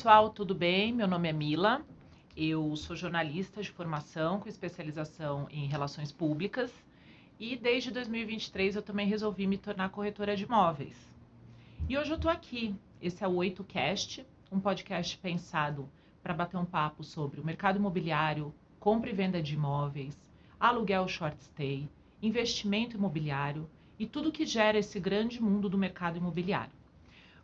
pessoal, tudo bem? Meu nome é Mila, eu sou jornalista de formação com especialização em relações públicas e desde 2023 eu também resolvi me tornar corretora de imóveis. E hoje eu estou aqui, esse é o 8Cast, um podcast pensado para bater um papo sobre o mercado imobiliário, compra e venda de imóveis, aluguel short stay, investimento imobiliário e tudo que gera esse grande mundo do mercado imobiliário.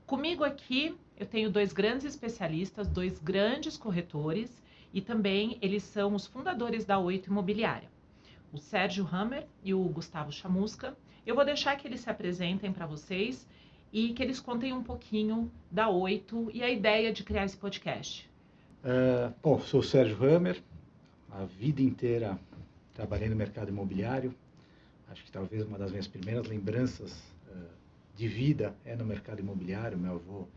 Comigo aqui eu tenho dois grandes especialistas, dois grandes corretores e também eles são os fundadores da 8 Imobiliária, o Sérgio Hammer e o Gustavo Chamusca. Eu vou deixar que eles se apresentem para vocês e que eles contem um pouquinho da 8 e a ideia de criar esse podcast. Sou o Sérgio Hammer, a vida inteira trabalhei no mercado imobiliário. Acho que talvez uma das minhas primeiras lembranças de vida é no mercado imobiliário. Meu avô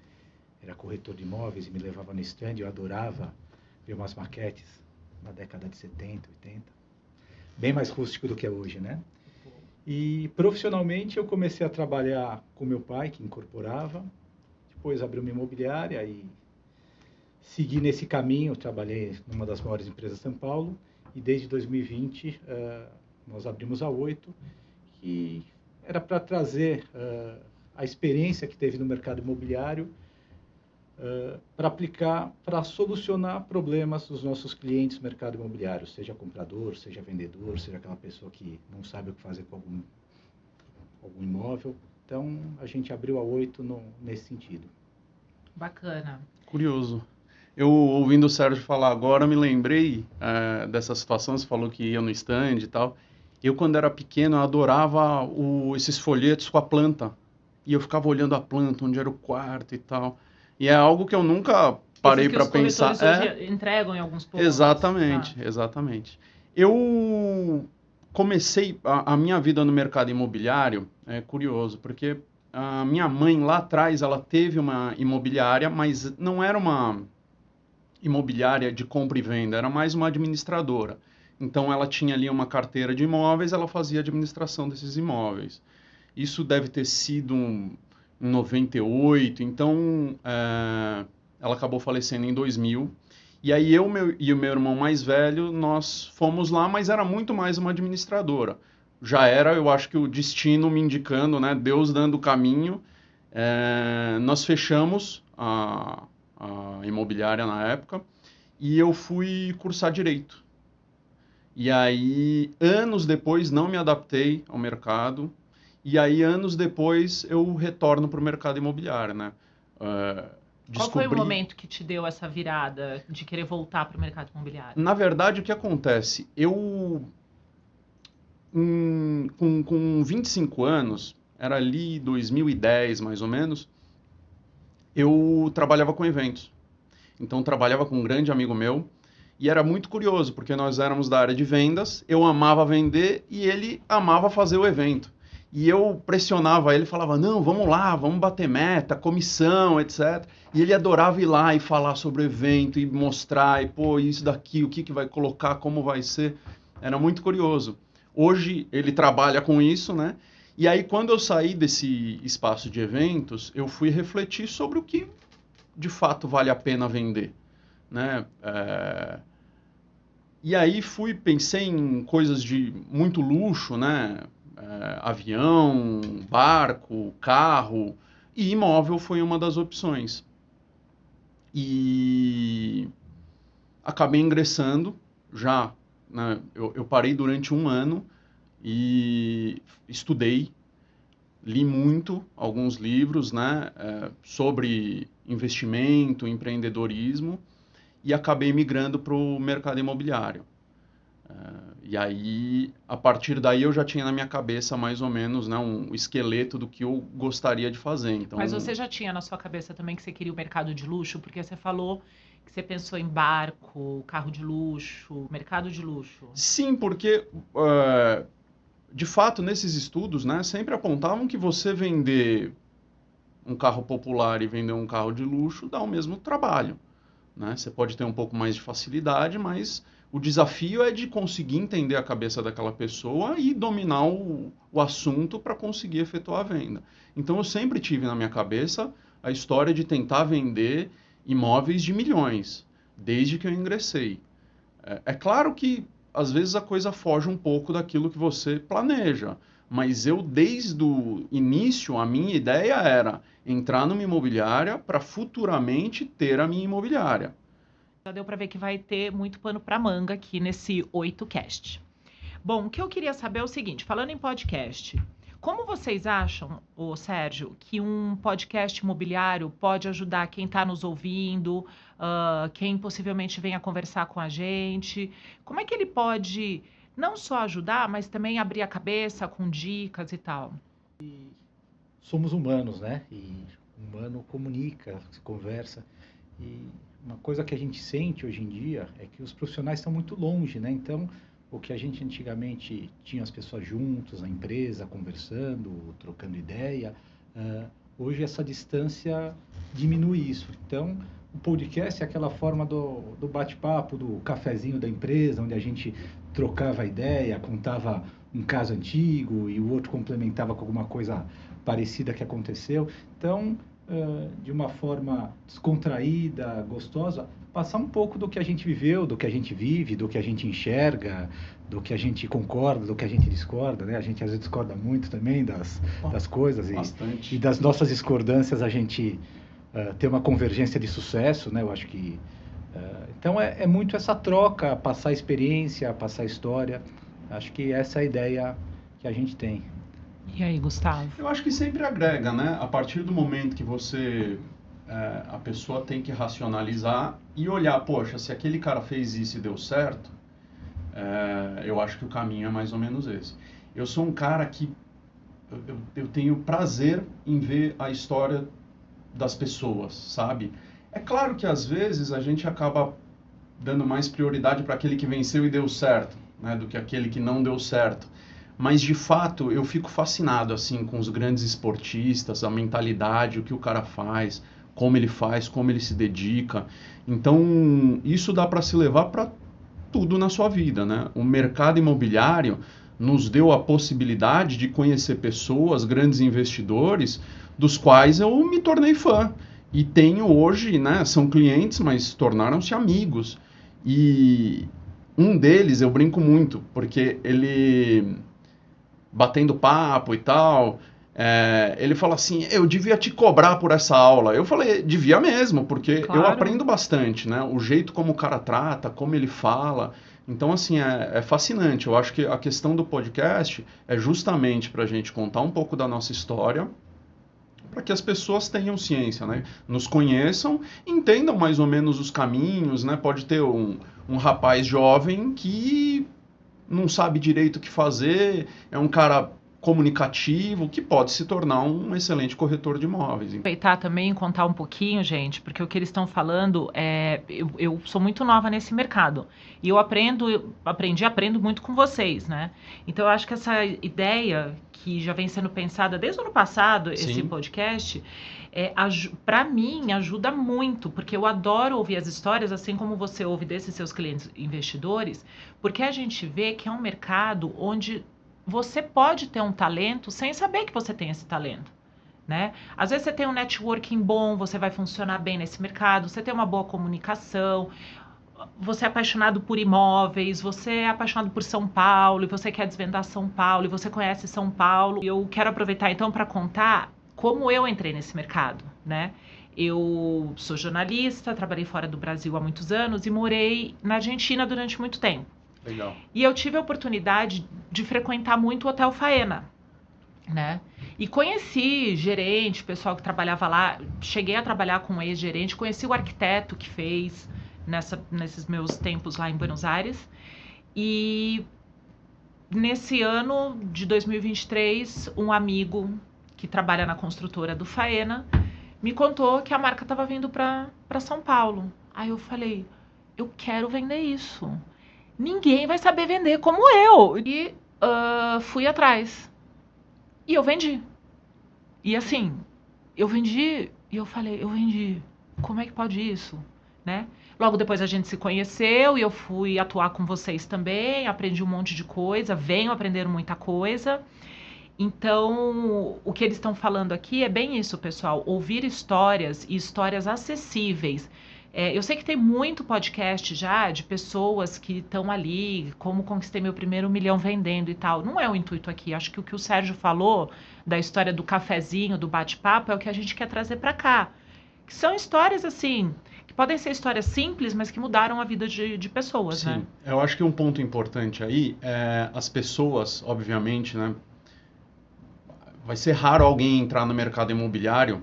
era corretor de imóveis e me levava no stand. Eu adorava ver umas maquetes na década de 70, 80. Bem mais rústico do que é hoje, né? E profissionalmente eu comecei a trabalhar com meu pai, que incorporava. Depois abri uma imobiliária e segui nesse caminho. Trabalhei numa das maiores empresas de São Paulo. E desde 2020 nós abrimos a 8, que era para trazer a experiência que teve no mercado imobiliário para aplicar, para solucionar problemas dos nossos clientes no mercado imobiliário, seja comprador, seja vendedor, seja aquela pessoa que não sabe o que fazer com algum imóvel. Então, a gente abriu a 8 nesse sentido. Bacana. Curioso. Eu, ouvindo o Sérgio falar agora, me lembrei dessa situação. Você falou que ia no stand e tal. Eu, quando era pequeno, eu adorava esses folhetos com a planta. E eu ficava olhando a planta, onde era o quarto e tal. E é algo que eu nunca parei para pensar. Os corretores hoje entregam em alguns pontos. Exatamente, exatamente. Eu comecei a minha vida no mercado imobiliário, é curioso, porque a minha mãe lá atrás, ela teve uma imobiliária, mas não era uma imobiliária de compra e venda, era mais uma administradora. Então ela tinha ali uma carteira de imóveis, ela fazia a administração desses imóveis. Isso deve ter sido em 98, então ela acabou falecendo em 2000. E aí eu e o meu irmão mais velho, nós fomos lá, mas era muito mais uma administradora. Já era, eu acho que o destino me indicando, né, Deus dando o caminho. Nós fechamos a imobiliária na época e eu fui cursar Direito. E aí, anos depois, não me adaptei ao mercado. E aí, anos depois, eu retorno para o mercado imobiliário, né? Qual foi o momento que te deu essa virada de querer voltar para o mercado imobiliário? Na verdade, o que acontece? Eu, com 25 anos, era ali 2010 mais ou menos, eu trabalhava com eventos. Então, trabalhava com um grande amigo meu. E era muito curioso, porque nós éramos da área de vendas, eu amava vender e ele amava fazer o evento. E eu pressionava ele, falava, não, vamos lá, vamos bater meta, comissão, etc. E ele adorava ir lá e falar sobre o evento e mostrar, e pô, isso daqui, o que vai colocar, como vai ser. Era muito curioso. Hoje ele trabalha com isso, né? E aí quando eu saí desse espaço de eventos, eu fui refletir sobre o que de fato vale a pena vender, né? E aí pensei em coisas de muito luxo, né? Avião, barco, carro, e imóvel foi uma das opções. E acabei ingressando já, né? Eu parei durante 1 ano e estudei, li muito, alguns livros, né? Sobre investimento, empreendedorismo, e acabei migrando para o mercado imobiliário. E aí, a partir daí, eu já tinha na minha cabeça mais ou menos, né, um esqueleto do que eu gostaria de fazer. Então, mas você já tinha na sua cabeça também que você queria o mercado de luxo? Porque você falou que você pensou em barco, carro de luxo, mercado de luxo. Sim, porque, de fato, nesses estudos, né, sempre apontavam que você vender um carro popular e vender um carro de luxo dá o mesmo trabalho, né? Você pode ter um pouco mais de facilidade, mas o desafio é de conseguir entender a cabeça daquela pessoa e dominar o assunto para conseguir efetuar a venda. Então, eu sempre tive na minha cabeça a história de tentar vender imóveis de milhões, desde que eu ingressei. É claro que, às vezes, a coisa foge um pouco daquilo que você planeja, mas eu, desde o início, a minha ideia era entrar numa imobiliária para futuramente ter a minha imobiliária. Já deu para ver que vai ter muito pano para manga aqui nesse 8cast. Bom, o que eu queria saber é o seguinte, falando em podcast, como vocês acham, ô Sérgio, que um podcast imobiliário pode ajudar quem está nos ouvindo, quem possivelmente venha conversar com a gente? Como é que ele pode não só ajudar, mas também abrir a cabeça com dicas e tal? Somos humanos, né? E humano comunica, se conversa. E uma coisa que a gente sente hoje em dia é que os profissionais estão muito longe, né? Então, o que a gente antigamente tinha as pessoas juntas na empresa, conversando, trocando ideia, hoje essa distância diminui isso. Então, o podcast é aquela forma do bate-papo, do cafezinho da empresa, onde a gente trocava ideia, contava um caso antigo e o outro complementava com alguma coisa parecida que aconteceu. Então, de uma forma descontraída, gostosa, passar um pouco do que a gente viveu, do que a gente vive, do que a gente enxerga, do que a gente concorda, do que a gente discorda, né? A gente às vezes discorda muito também das coisas e das nossas discordâncias a gente ter uma convergência de sucesso, né? Eu acho que então é muito essa troca, passar experiência, passar história. Acho que essa é a ideia que a gente tem. E aí, Gustavo? Eu acho que sempre agrega, né? A partir do momento que a pessoa tem que racionalizar e olhar, poxa, se aquele cara fez isso e deu certo, eu acho que o caminho é mais ou menos esse. Eu sou um cara que eu tenho prazer em ver a história das pessoas, sabe? É claro que às vezes a gente acaba dando mais prioridade para aquele que venceu e deu certo, né, do que aquele que não deu certo. Mas, de fato, eu fico fascinado assim, com os grandes esportistas, a mentalidade, o que o cara faz, como ele se dedica. Então, isso dá para se levar para tudo na sua vida, né? O mercado imobiliário nos deu a possibilidade de conhecer pessoas, grandes investidores, dos quais eu me tornei fã. E tenho hoje, né, são clientes, mas tornaram-se amigos. E um deles, eu brinco muito, porque ele, batendo papo e tal, ele fala assim, eu devia te cobrar por essa aula. Eu falei, devia mesmo, porque Claro. eu aprendo bastante, né? O jeito como o cara trata, como ele fala. Então, assim, é fascinante. Eu acho que a questão do podcast é justamente para a gente contar um pouco da nossa história, para que as pessoas tenham ciência, né? Nos conheçam, entendam mais ou menos os caminhos, né? Pode ter um rapaz jovem que não sabe direito o que fazer, é um cara comunicativo, que pode se tornar um excelente corretor de imóveis. Aproveitar também e contar um pouquinho, gente, porque o que eles estão falando eu sou muito nova nesse mercado e eu aprendo muito com vocês, né? Então eu acho que essa ideia que já vem sendo pensada desde o ano passado, esse Sim. podcast, para mim ajuda muito, porque eu adoro ouvir as histórias, assim como você ouve desses seus clientes investidores, porque a gente vê que é um mercado onde você pode ter um talento sem saber que você tem esse talento, né? Às vezes você tem um networking bom, você vai funcionar bem nesse mercado, você tem uma boa comunicação, você é apaixonado por imóveis, você é apaixonado por São Paulo, e você quer desvendar São Paulo, e você conhece São Paulo. Eu quero aproveitar então para contar como eu entrei nesse mercado, né? Eu sou jornalista, trabalhei fora do Brasil há muitos anos e morei na Argentina durante muito tempo. Legal. E eu tive a oportunidade de frequentar muito o Hotel Faena, né? E conheci gerente, pessoal que trabalhava lá, cheguei a trabalhar com um ex-gerente, conheci o arquiteto que fez nesses meus tempos lá em Buenos Aires. E nesse ano de 2023, um amigo que trabalha na construtora do Faena me contou que a marca estava vindo para São Paulo. Aí eu falei, eu quero vender isso. Ninguém vai saber vender como eu. E fui atrás. E eu vendi. E assim, eu vendi e eu falei, eu vendi. Como é que pode isso? Né? Logo depois a gente se conheceu e eu fui atuar com vocês também. Aprendi um monte de coisa, venho aprendendo muita coisa. Então, o que eles estão falando aqui é bem isso, pessoal. Ouvir histórias e histórias acessíveis. Eu sei que tem muito podcast já de pessoas que estão ali, como conquistei meu primeiro 1 milhão vendendo e tal. Não é o intuito aqui. Acho que o Sérgio falou da história do cafezinho, do bate-papo, é o que a gente quer trazer para cá. Que são histórias assim, que podem ser histórias simples, mas que mudaram a vida de pessoas, Sim, né? eu acho que um ponto importante aí é as pessoas, obviamente, né? Vai ser raro alguém entrar no mercado imobiliário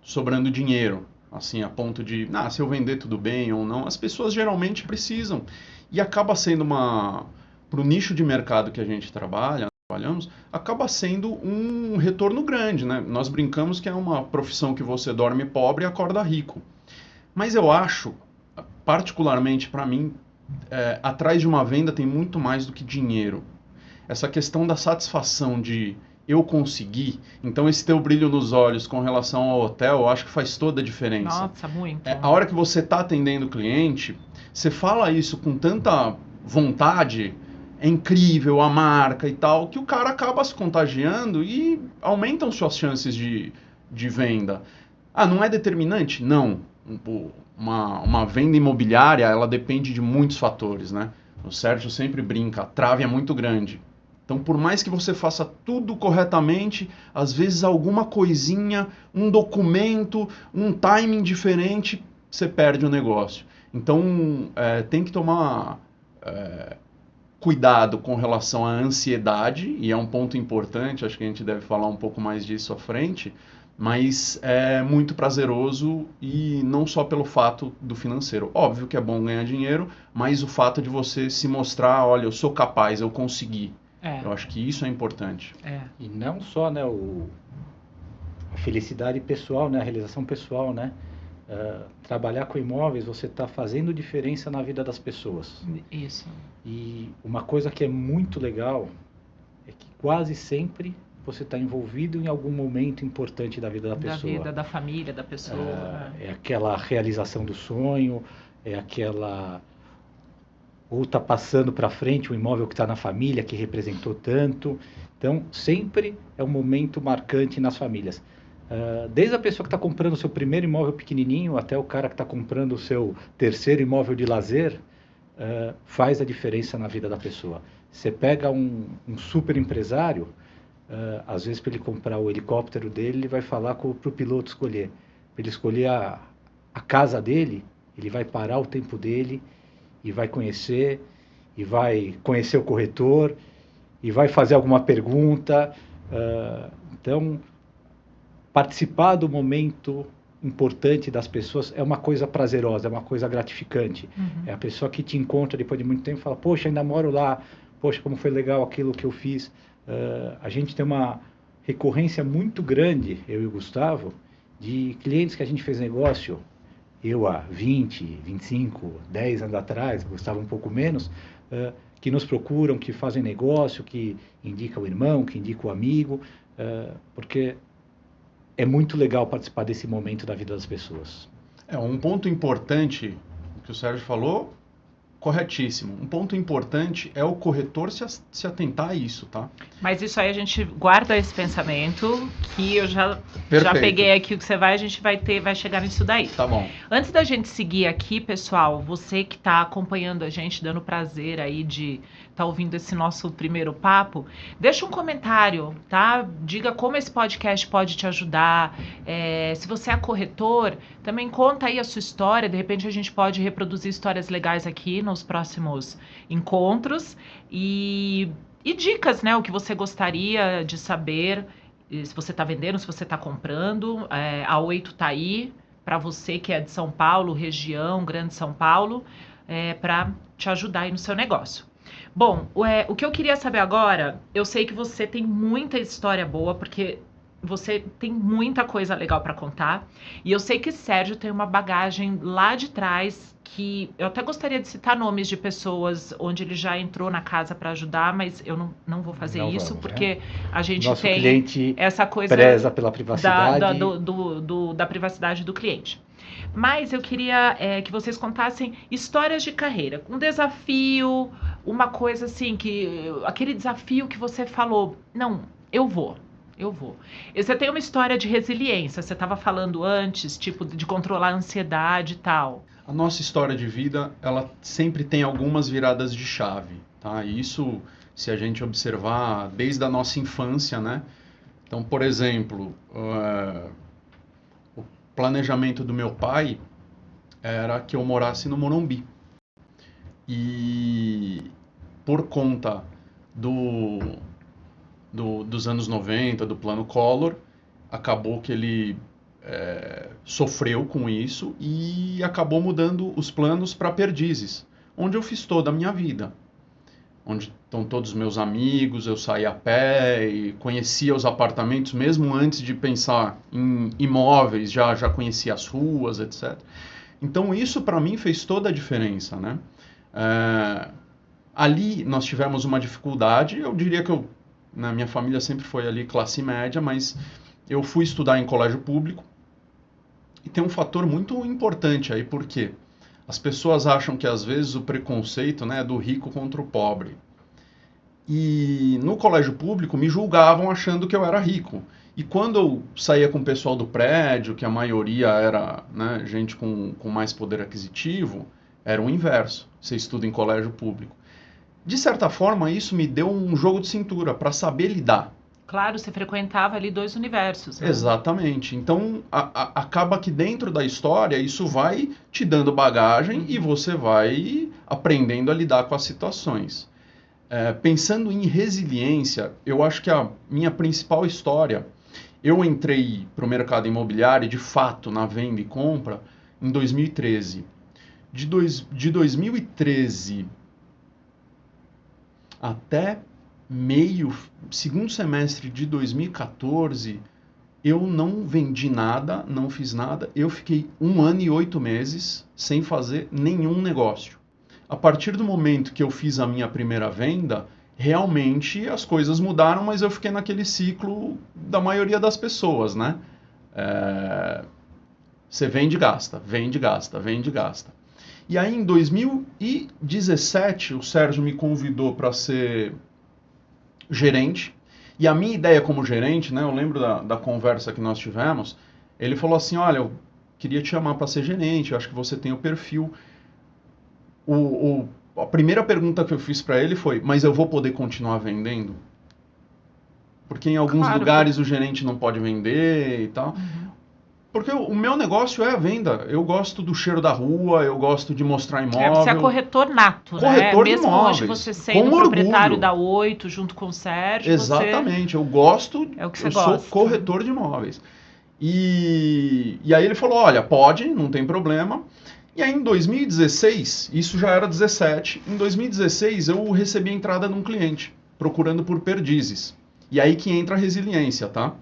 sobrando dinheiro, assim, a ponto de, se eu vender tudo bem ou não. As pessoas geralmente precisam. E acaba sendo para o nicho de mercado que a gente trabalhamos, acaba sendo um retorno grande, né? Nós brincamos que é uma profissão que você dorme pobre e acorda rico. Mas eu acho, particularmente para mim, atrás de uma venda tem muito mais do que dinheiro. Essa questão da satisfação de eu consegui, então esse teu brilho nos olhos com relação ao hotel, eu acho que faz toda a diferença. Nossa, muito. A hora que você está atendendo o cliente, você fala isso com tanta vontade, é incrível a marca e tal, que o cara acaba se contagiando e aumentam suas chances de venda. Não é determinante? Não. Uma venda imobiliária, ela depende de muitos fatores, né? O Sérgio sempre brinca, a trave é muito grande. Então, por mais que você faça tudo corretamente, às vezes alguma coisinha, um documento, um timing diferente, você perde o negócio. Então, tem que tomar cuidado com relação à ansiedade, e é um ponto importante, acho que a gente deve falar um pouco mais disso à frente, mas é muito prazeroso e não só pelo fato do financeiro. Óbvio que é bom ganhar dinheiro, mas o fato de você se mostrar, olha, eu sou capaz, eu consegui. Eu acho que isso é importante. E não só, né, a felicidade pessoal, né, a realização pessoal, né? Trabalhar com imóveis, você está fazendo diferença na vida das pessoas. Isso. E uma coisa que é muito legal é que quase sempre você está envolvido em algum momento importante da vida da pessoa. Da vida, da família, da pessoa. É aquela realização do sonho, é aquela... ou está passando para frente um imóvel que está na família, que representou tanto. Então, sempre é um momento marcante nas famílias. Desde a pessoa que está comprando o seu primeiro imóvel pequenininho, até o cara que está comprando o seu terceiro imóvel de lazer, faz a diferença na vida da pessoa. Você pega um super empresário, às vezes para ele comprar o helicóptero dele, ele vai falar para o piloto escolher. Para ele escolher a casa dele, ele vai parar o tempo dele, e vai conhecer o corretor, e vai fazer alguma pergunta. Então, participar do momento importante das pessoas é uma coisa prazerosa, é uma coisa gratificante. É a pessoa que te encontra depois de muito tempo e fala, poxa, ainda moro lá, poxa, como foi legal aquilo que eu fiz. A gente tem uma recorrência muito grande, eu e o Gustavo, de clientes que a gente fez negócio, eu há 20, 25, 10 anos atrás, Gustavo um pouco menos, que nos procuram, que fazem negócio, que indica o irmão, que indica o amigo, porque é muito legal participar desse momento da vida das pessoas. Um ponto importante que o Sérgio falou, corretíssimo. Um ponto importante é o corretor se atentar a isso, tá? Mas isso aí a gente guarda esse pensamento, que eu já peguei aqui o que você vai, a gente vai chegar nisso daí. Tá bom. Antes da gente seguir aqui, pessoal, você que está acompanhando a gente, dando prazer aí de estar ouvindo esse nosso primeiro papo, deixa um comentário, tá? Diga como esse podcast pode te ajudar. Se você é corretor, também conta aí a sua história. De repente a gente pode reproduzir histórias legais aqui nos próximos encontros. E dicas, né? O que você gostaria de saber, se você está vendendo, se você está comprando. A 8 está aí para você que é de São Paulo, região, Grande São Paulo, para te ajudar aí no seu negócio. Bom, o que eu queria saber agora, eu sei que você tem muita história boa, porque você tem muita coisa legal para contar, e eu sei que Sérgio tem uma bagagem lá de trás, que eu até gostaria de citar nomes de pessoas onde ele já entrou na casa para ajudar, mas eu não vou fazer isso, porque a gente Nosso tem cliente essa coisa preza pela privacidade. Da privacidade do cliente. Mas eu queria que vocês contassem histórias de carreira, um desafio, uma coisa assim, aquele desafio que você falou, não, Eu vou. E você tem uma história de resiliência, você estava falando antes, tipo, de controlar a ansiedade e tal. A nossa história de vida, ela sempre tem algumas viradas de chave, tá? E isso, se a gente observar desde a nossa infância, né? Então, por exemplo, o planejamento do meu pai era que eu morasse no Morumbi. E por conta dos anos 90, do Plano Collor, acabou que ele sofreu com isso e acabou mudando os planos para Perdizes, onde eu fiz toda a minha vida. Onde estão todos os meus amigos, eu saía a pé e conhecia os apartamentos, mesmo antes de pensar em imóveis, já conhecia as ruas, etc. Então isso para mim fez toda a diferença, né? Ali nós tivemos uma dificuldade, eu diria que na minha família sempre foi ali classe média, mas eu fui estudar em colégio público e tem um fator muito importante aí, porque as pessoas acham que às vezes o preconceito, né, é do rico contra o pobre. E no colégio público me julgavam achando que eu era rico. E quando eu saía com o pessoal do prédio, que a maioria era, né, gente com mais poder aquisitivo, era o inverso. Você estuda em colégio público. De certa forma, isso me deu um jogo de cintura para saber lidar. Claro, você frequentava ali dois universos, né? Exatamente. Então, acaba que dentro da história, isso vai te dando bagagem e você vai aprendendo a lidar com as situações. Pensando em resiliência, eu acho que a minha principal história, eu entrei para o mercado imobiliário, de fato, na venda e compra, em 2013. De 2013 até segundo semestre de 2014, eu não vendi nada, não fiz nada. Eu fiquei 1 ano e 8 meses sem fazer nenhum negócio. A partir do momento que eu fiz a minha primeira venda, realmente as coisas mudaram, mas eu fiquei naquele ciclo da maioria das pessoas, né? Você vende, gasta, vende, gasta, vende, gasta. E aí, em 2017, o Sérgio me convidou para ser gerente. E a minha ideia como gerente, né, eu lembro da conversa que nós tivemos, ele falou assim, olha, eu queria te chamar para ser gerente, eu acho que você tem o perfil. A primeira pergunta que eu fiz para ele foi, mas eu vou poder continuar vendendo? Porque em alguns lugares o gerente não pode vender e tal. Uhum. Porque o meu negócio é a venda. Eu gosto do cheiro da rua, eu gosto de mostrar imóvel. Você é corretor nato, corretor né? Mesmo hoje você sendo proprietário da 8, junto com o Sérgio. Exatamente, eu gosto, é o que você sou corretor de imóveis. E aí ele falou, olha, pode, não tem problema. E aí em 2016, isso já era 17, em 2016 eu recebi a entrada de um cliente, procurando por Perdizes. E aí que entra a resiliência, tá?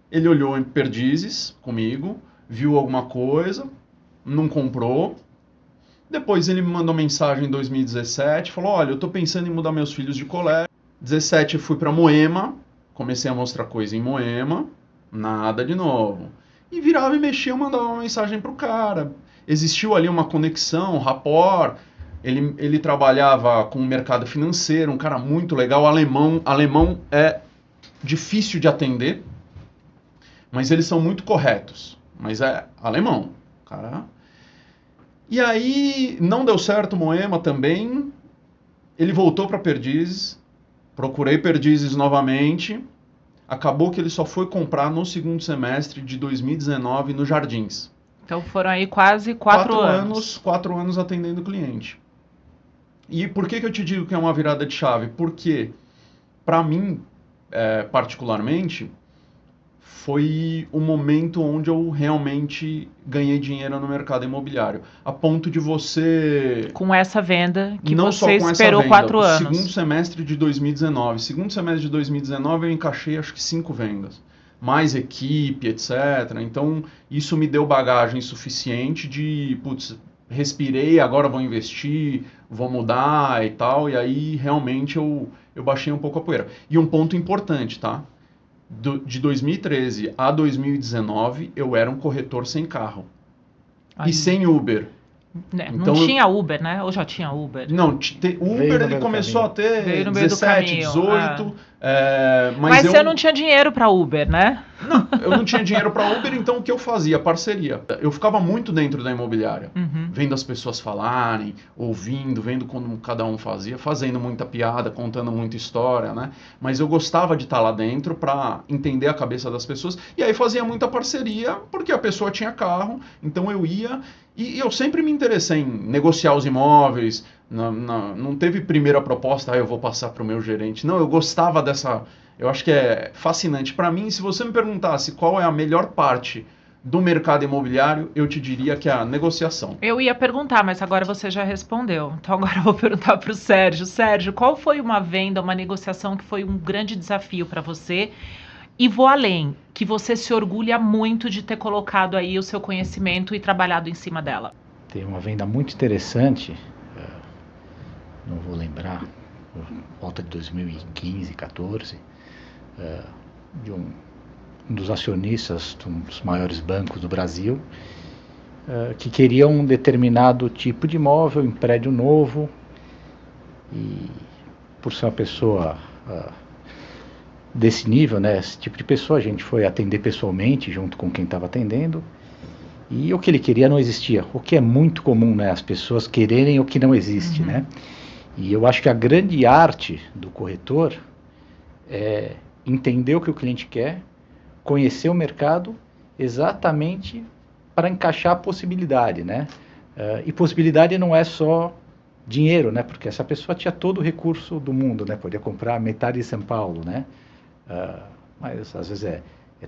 Ele olhou em Perdizes comigo, viu alguma coisa, não comprou. Depois ele me mandou mensagem em 2017, falou, olha, eu estou pensando em mudar meus filhos de colégio. 17 eu fui para Moema, comecei a mostrar coisa em Moema, nada de novo. E virava e mexia, eu mandava uma mensagem pro cara. Existiu ali uma conexão, rapport. Ele trabalhava com o mercado financeiro, um cara muito legal, alemão. Alemão é difícil de atender, mas eles são muito corretos. Mas é alemão, cara. E aí não deu certo Moema também. Ele voltou para Perdizes. Procurei Perdizes novamente. Acabou que ele só foi comprar no segundo semestre de 2019 no Jardins. Então foram aí quase 4 anos. 4 anos atendendo o cliente. E por que eu te digo que é uma virada de chave? Porque, para mim, particularmente, foi o momento onde eu realmente ganhei dinheiro no mercado imobiliário. A ponto de você... Com essa venda que não você só com esperou essa venda, 4 anos. Segundo semestre de 2019. Segundo semestre de 2019 eu encaixei acho que 5 vendas. Mais equipe, etc. Então, isso me deu bagagem suficiente de, putz, respirei, agora vou investir, vou mudar e tal. E aí, realmente, eu baixei um pouco a poeira. E um ponto importante, tá? De 2013 a 2019, eu era um corretor sem carro. Aí. E sem Uber. Então, não tinha Uber, né? Ou já tinha Uber? Não, Uber ele começou a ter 17, 18... Mas você não tinha dinheiro para Uber, né? Não, eu não tinha dinheiro para Uber, então o que eu fazia? Parceria. Eu ficava muito dentro da imobiliária, vendo as pessoas falarem, ouvindo, vendo como cada um fazia, fazendo muita piada, contando muita história, né? Mas eu gostava de estar lá dentro para entender a cabeça das pessoas, e aí fazia muita parceria, porque a pessoa tinha carro, então eu ia, e eu sempre me interessei em negociar os imóveis. Não teve primeira proposta, eu vou passar para o meu gerente. Não, eu gostava dessa. Eu acho que é fascinante. Para mim, se você me perguntasse qual é a melhor parte do mercado imobiliário, eu te diria que é a negociação. Eu ia perguntar, mas agora você já respondeu. Então agora eu vou perguntar para o Sérgio. Sérgio, qual foi uma venda, uma negociação que foi um grande desafio para você? E vou além, que você se orgulha muito de ter colocado aí o seu conhecimento e trabalhado em cima dela. Tem uma venda muito interessante, não vou lembrar, por volta de 2015, 14, de um dos acionistas de um dos maiores bancos do Brasil, que queria um determinado tipo de imóvel em prédio novo, e por ser uma pessoa desse nível, né, esse tipo de pessoa, a gente foi atender pessoalmente junto com quem estava atendendo, e o que ele queria não existia, o que é muito comum, né, as pessoas quererem o que não existe, né? E eu acho que a grande arte do corretor é entender o que o cliente quer, conhecer o mercado exatamente para encaixar a possibilidade, né? E possibilidade não é só dinheiro, né? Porque essa pessoa tinha todo o recurso do mundo, né? Podia comprar metade de São Paulo, né? Mas às vezes é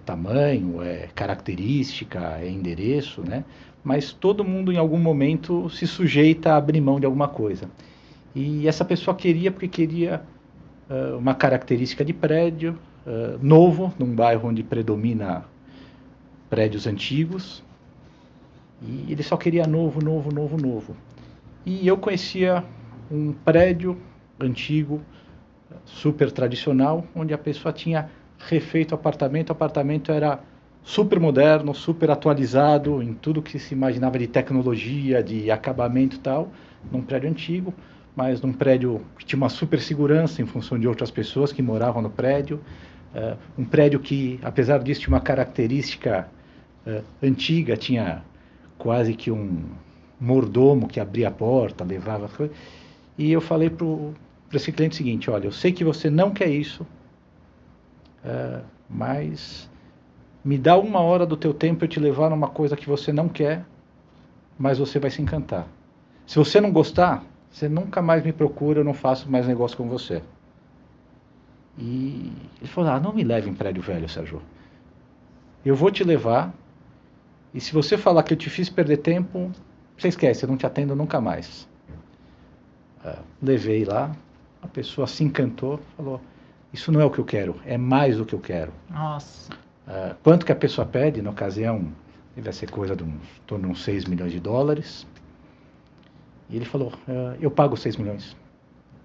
tamanho, é característica, é endereço, né? Mas todo mundo em algum momento se sujeita a abrir mão de alguma coisa. E essa pessoa queria porque queria uma característica de prédio novo, num bairro onde predomina prédios antigos. E ele só queria novo. E eu conhecia um prédio antigo, super tradicional, onde a pessoa tinha refeito o apartamento era super moderno, super atualizado em tudo que se imaginava de tecnologia, de acabamento e tal, num prédio antigo, mas num prédio que tinha uma super segurança em função de outras pessoas que moravam no prédio, um prédio que, apesar disso, tinha uma característica antiga, tinha quase que um mordomo que abria a porta, levava as coisas, e eu falei para esse cliente o seguinte: olha, eu sei que você não quer isso, mas me dá 1 hora do teu tempo eu te levar numa coisa que você não quer, mas você vai se encantar. Se você não gostar, você nunca mais me procura, eu não faço mais negócio com você. E ele falou: não me leve em prédio velho, Sérgio. Eu vou te levar, e se você falar que eu te fiz perder tempo, você esquece, eu não te atendo nunca mais. Levei lá, a pessoa se encantou, falou: isso não é o que eu quero, é mais do que eu quero. Nossa. Quanto que a pessoa pede? Na ocasião, deve ser coisa de em torno de uns 6 milhões de dólares. E ele falou: eu pago 6 milhões.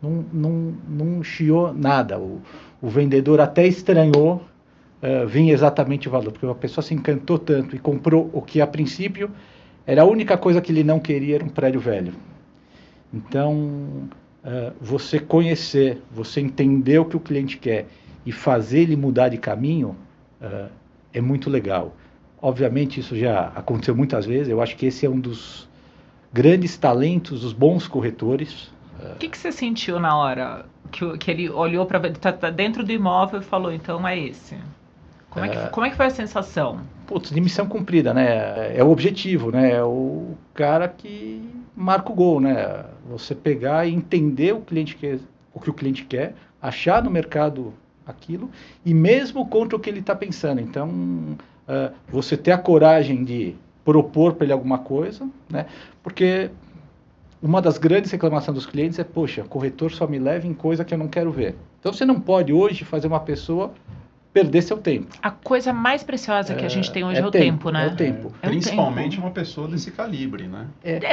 Não chiou nada. O vendedor até estranhou vir exatamente o valor, porque a pessoa se encantou tanto e comprou o que a princípio era a única coisa que ele não queria, era um prédio velho. Então, você conhecer, você entender o que o cliente quer e fazer ele mudar de caminho é muito legal. Obviamente isso já aconteceu muitas vezes, eu acho que esse é um dos grandes talentos dos bons corretores. O que você sentiu na hora que ele olhou para tá dentro do imóvel e falou: então é esse? Como é que foi a sensação? Putz, de missão cumprida, né? É o objetivo, né? É o cara que marca o gol, né? Você pegar e entender o que o cliente quer, achar no mercado aquilo, e mesmo contra o que ele está pensando. Então, você ter a coragem de propor para ele alguma coisa, né? Porque uma das grandes reclamações dos clientes é: poxa, corretor só me leva em coisa que eu não quero ver. Então, você não pode hoje fazer uma pessoa perder seu tempo. A coisa mais preciosa que a gente tem hoje é o tempo, né? É o tempo. Principalmente uma pessoa desse calibre, né?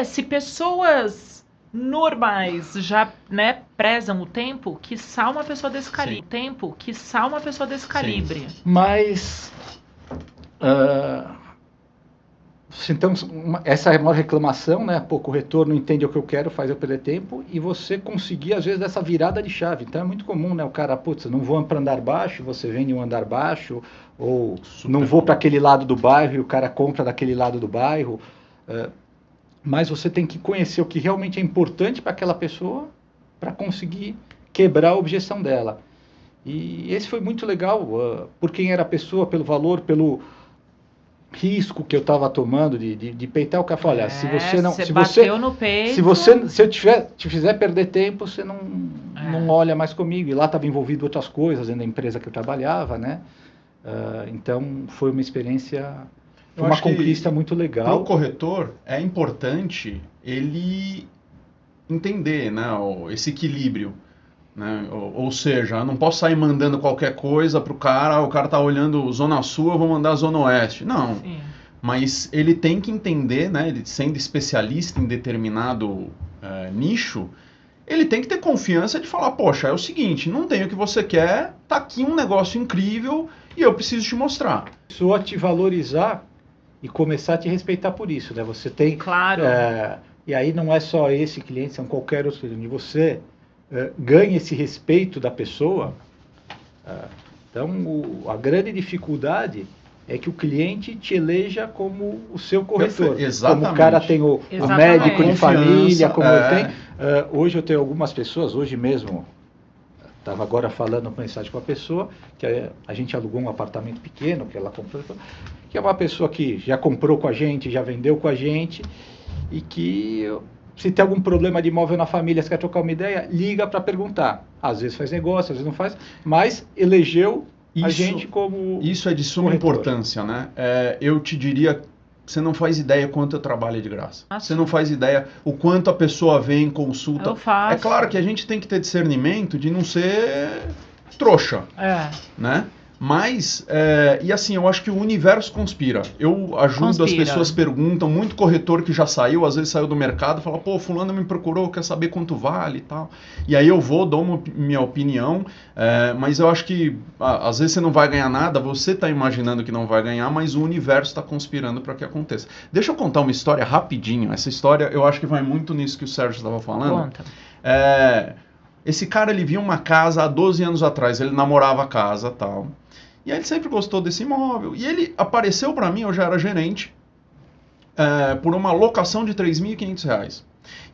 Se pessoas normais já, né, prezam o tempo, quiçá uma pessoa desse calibre. Tempo, quiçá uma pessoa desse calibre. Mas Isso, então, essa é a maior reclamação, né? Pô, o corretor não entende o que eu quero, faz eu perder tempo, e você conseguir, às vezes, essa virada de chave. Então, é muito comum, né? O cara, putz, não vou para andar baixo, você vende um andar baixo, ou Super não vou comum. para aquele lado do bairro, e o cara compra daquele lado do bairro. Mas você tem que conhecer o que realmente é importante para aquela pessoa, para conseguir quebrar a objeção dela. E esse foi muito legal, por quem era a pessoa, pelo valor, pelo risco que eu estava tomando de peitar o cara. Olha, se você não, se bateu no peito. se eu te fizer perder tempo, você não olha mais comigo. E lá estava envolvido outras coisas dentro da empresa que eu trabalhava, né? Então foi uma experiência, foi uma conquista muito legal. Para o corretor é importante ele entender, né, esse equilíbrio. Né? Ou seja, eu não posso sair mandando qualquer coisa para o cara tá olhando Zona Sul, eu vou mandar Zona Oeste. Não. Sim. Mas ele tem que entender, né, ele sendo especialista em determinado nicho, ele tem que ter confiança de falar, poxa, é o seguinte, não tem o que você quer, tá aqui um negócio incrível e eu preciso te mostrar. Só te valorizar e começar a te respeitar por isso, né? Você tem... Claro. E aí não é só esse cliente, são qualquer outro cliente. Você ganha esse respeito da pessoa. Então, a grande dificuldade é que o cliente te eleja como o seu corretor. Exatamente. Como o cara tem o médico de família, como eu tenho. Hoje eu tenho algumas pessoas, hoje mesmo, estava agora falando com mensagem com a pessoa, que a gente alugou um apartamento pequeno, que ela comprou, que é uma pessoa que já comprou com a gente, já vendeu com a gente, e que... Se tem algum problema de imóvel na família, se quer trocar uma ideia, liga para perguntar. Às vezes faz negócio, às vezes não faz, mas elegeu a gente como... Isso é de suma importância, né? Eu te diria, você não faz ideia quanto eu trabalho de graça. Você não faz ideia o quanto a pessoa vem, consulta. Eu faço. É claro que a gente tem que ter discernimento de não ser trouxa, né? Mas, e assim, eu acho que o universo conspira. Eu ajudo, as pessoas perguntam, muito corretor que já saiu, às vezes saiu do mercado, fala, pô, fulano me procurou, quer saber quanto vale e tal. E aí eu vou, dou minha opinião, mas eu acho que, às vezes você não vai ganhar nada, você está imaginando que não vai ganhar, mas o universo está conspirando para que aconteça. Deixa eu contar uma história rapidinho. Essa história, eu acho que vai muito nisso que o Sérgio estava falando. Conta. Esse cara, ele via uma casa há 12 anos atrás, ele namorava a casa e tal. E aí ele sempre gostou desse imóvel. E ele apareceu para mim, eu já era gerente, por uma locação de R$ 3.500.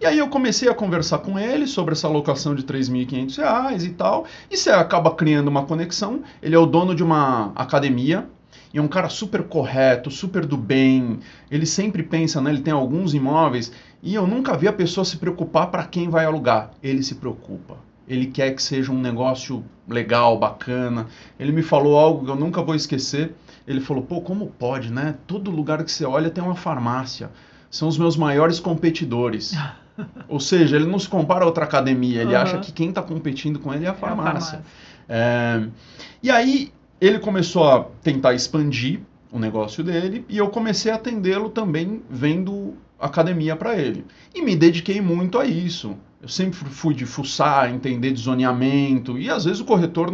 E aí eu comecei a conversar com ele sobre essa locação de R$ 3.500 e tal. E você acaba criando uma conexão. Ele é o dono de uma academia. E é um cara super correto, super do bem. Ele sempre pensa, né? Ele tem alguns imóveis. E eu nunca vi a pessoa se preocupar para quem vai alugar. Ele se preocupa. Ele quer que seja um negócio legal, bacana. Ele me falou algo que eu nunca vou esquecer. Ele falou, pô, como pode, né? Todo lugar que você olha tem uma farmácia. São os meus maiores competidores. Ou seja, ele não se compara a outra academia. Ele acha que quem está competindo com ele é a farmácia. E aí, ele começou a tentar expandir o negócio dele. E eu comecei a atendê-lo também, vendo academia para ele. E me dediquei muito a isso. Eu sempre fui de fuçar, entender de zoneamento, e às vezes o corretor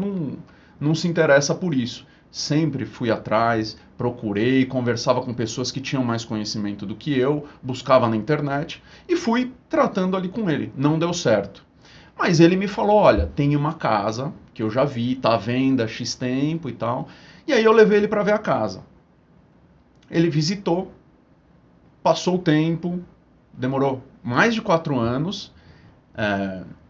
não se interessa por isso. Sempre fui atrás, procurei, conversava com pessoas que tinham mais conhecimento do que eu, buscava na internet e fui tratando ali com ele. Não deu certo. Mas ele me falou, olha, tem uma casa que eu já vi, tá à venda, X tempo e tal. E aí eu levei ele para ver a casa. Ele visitou, passou o tempo, demorou mais de 4 anos...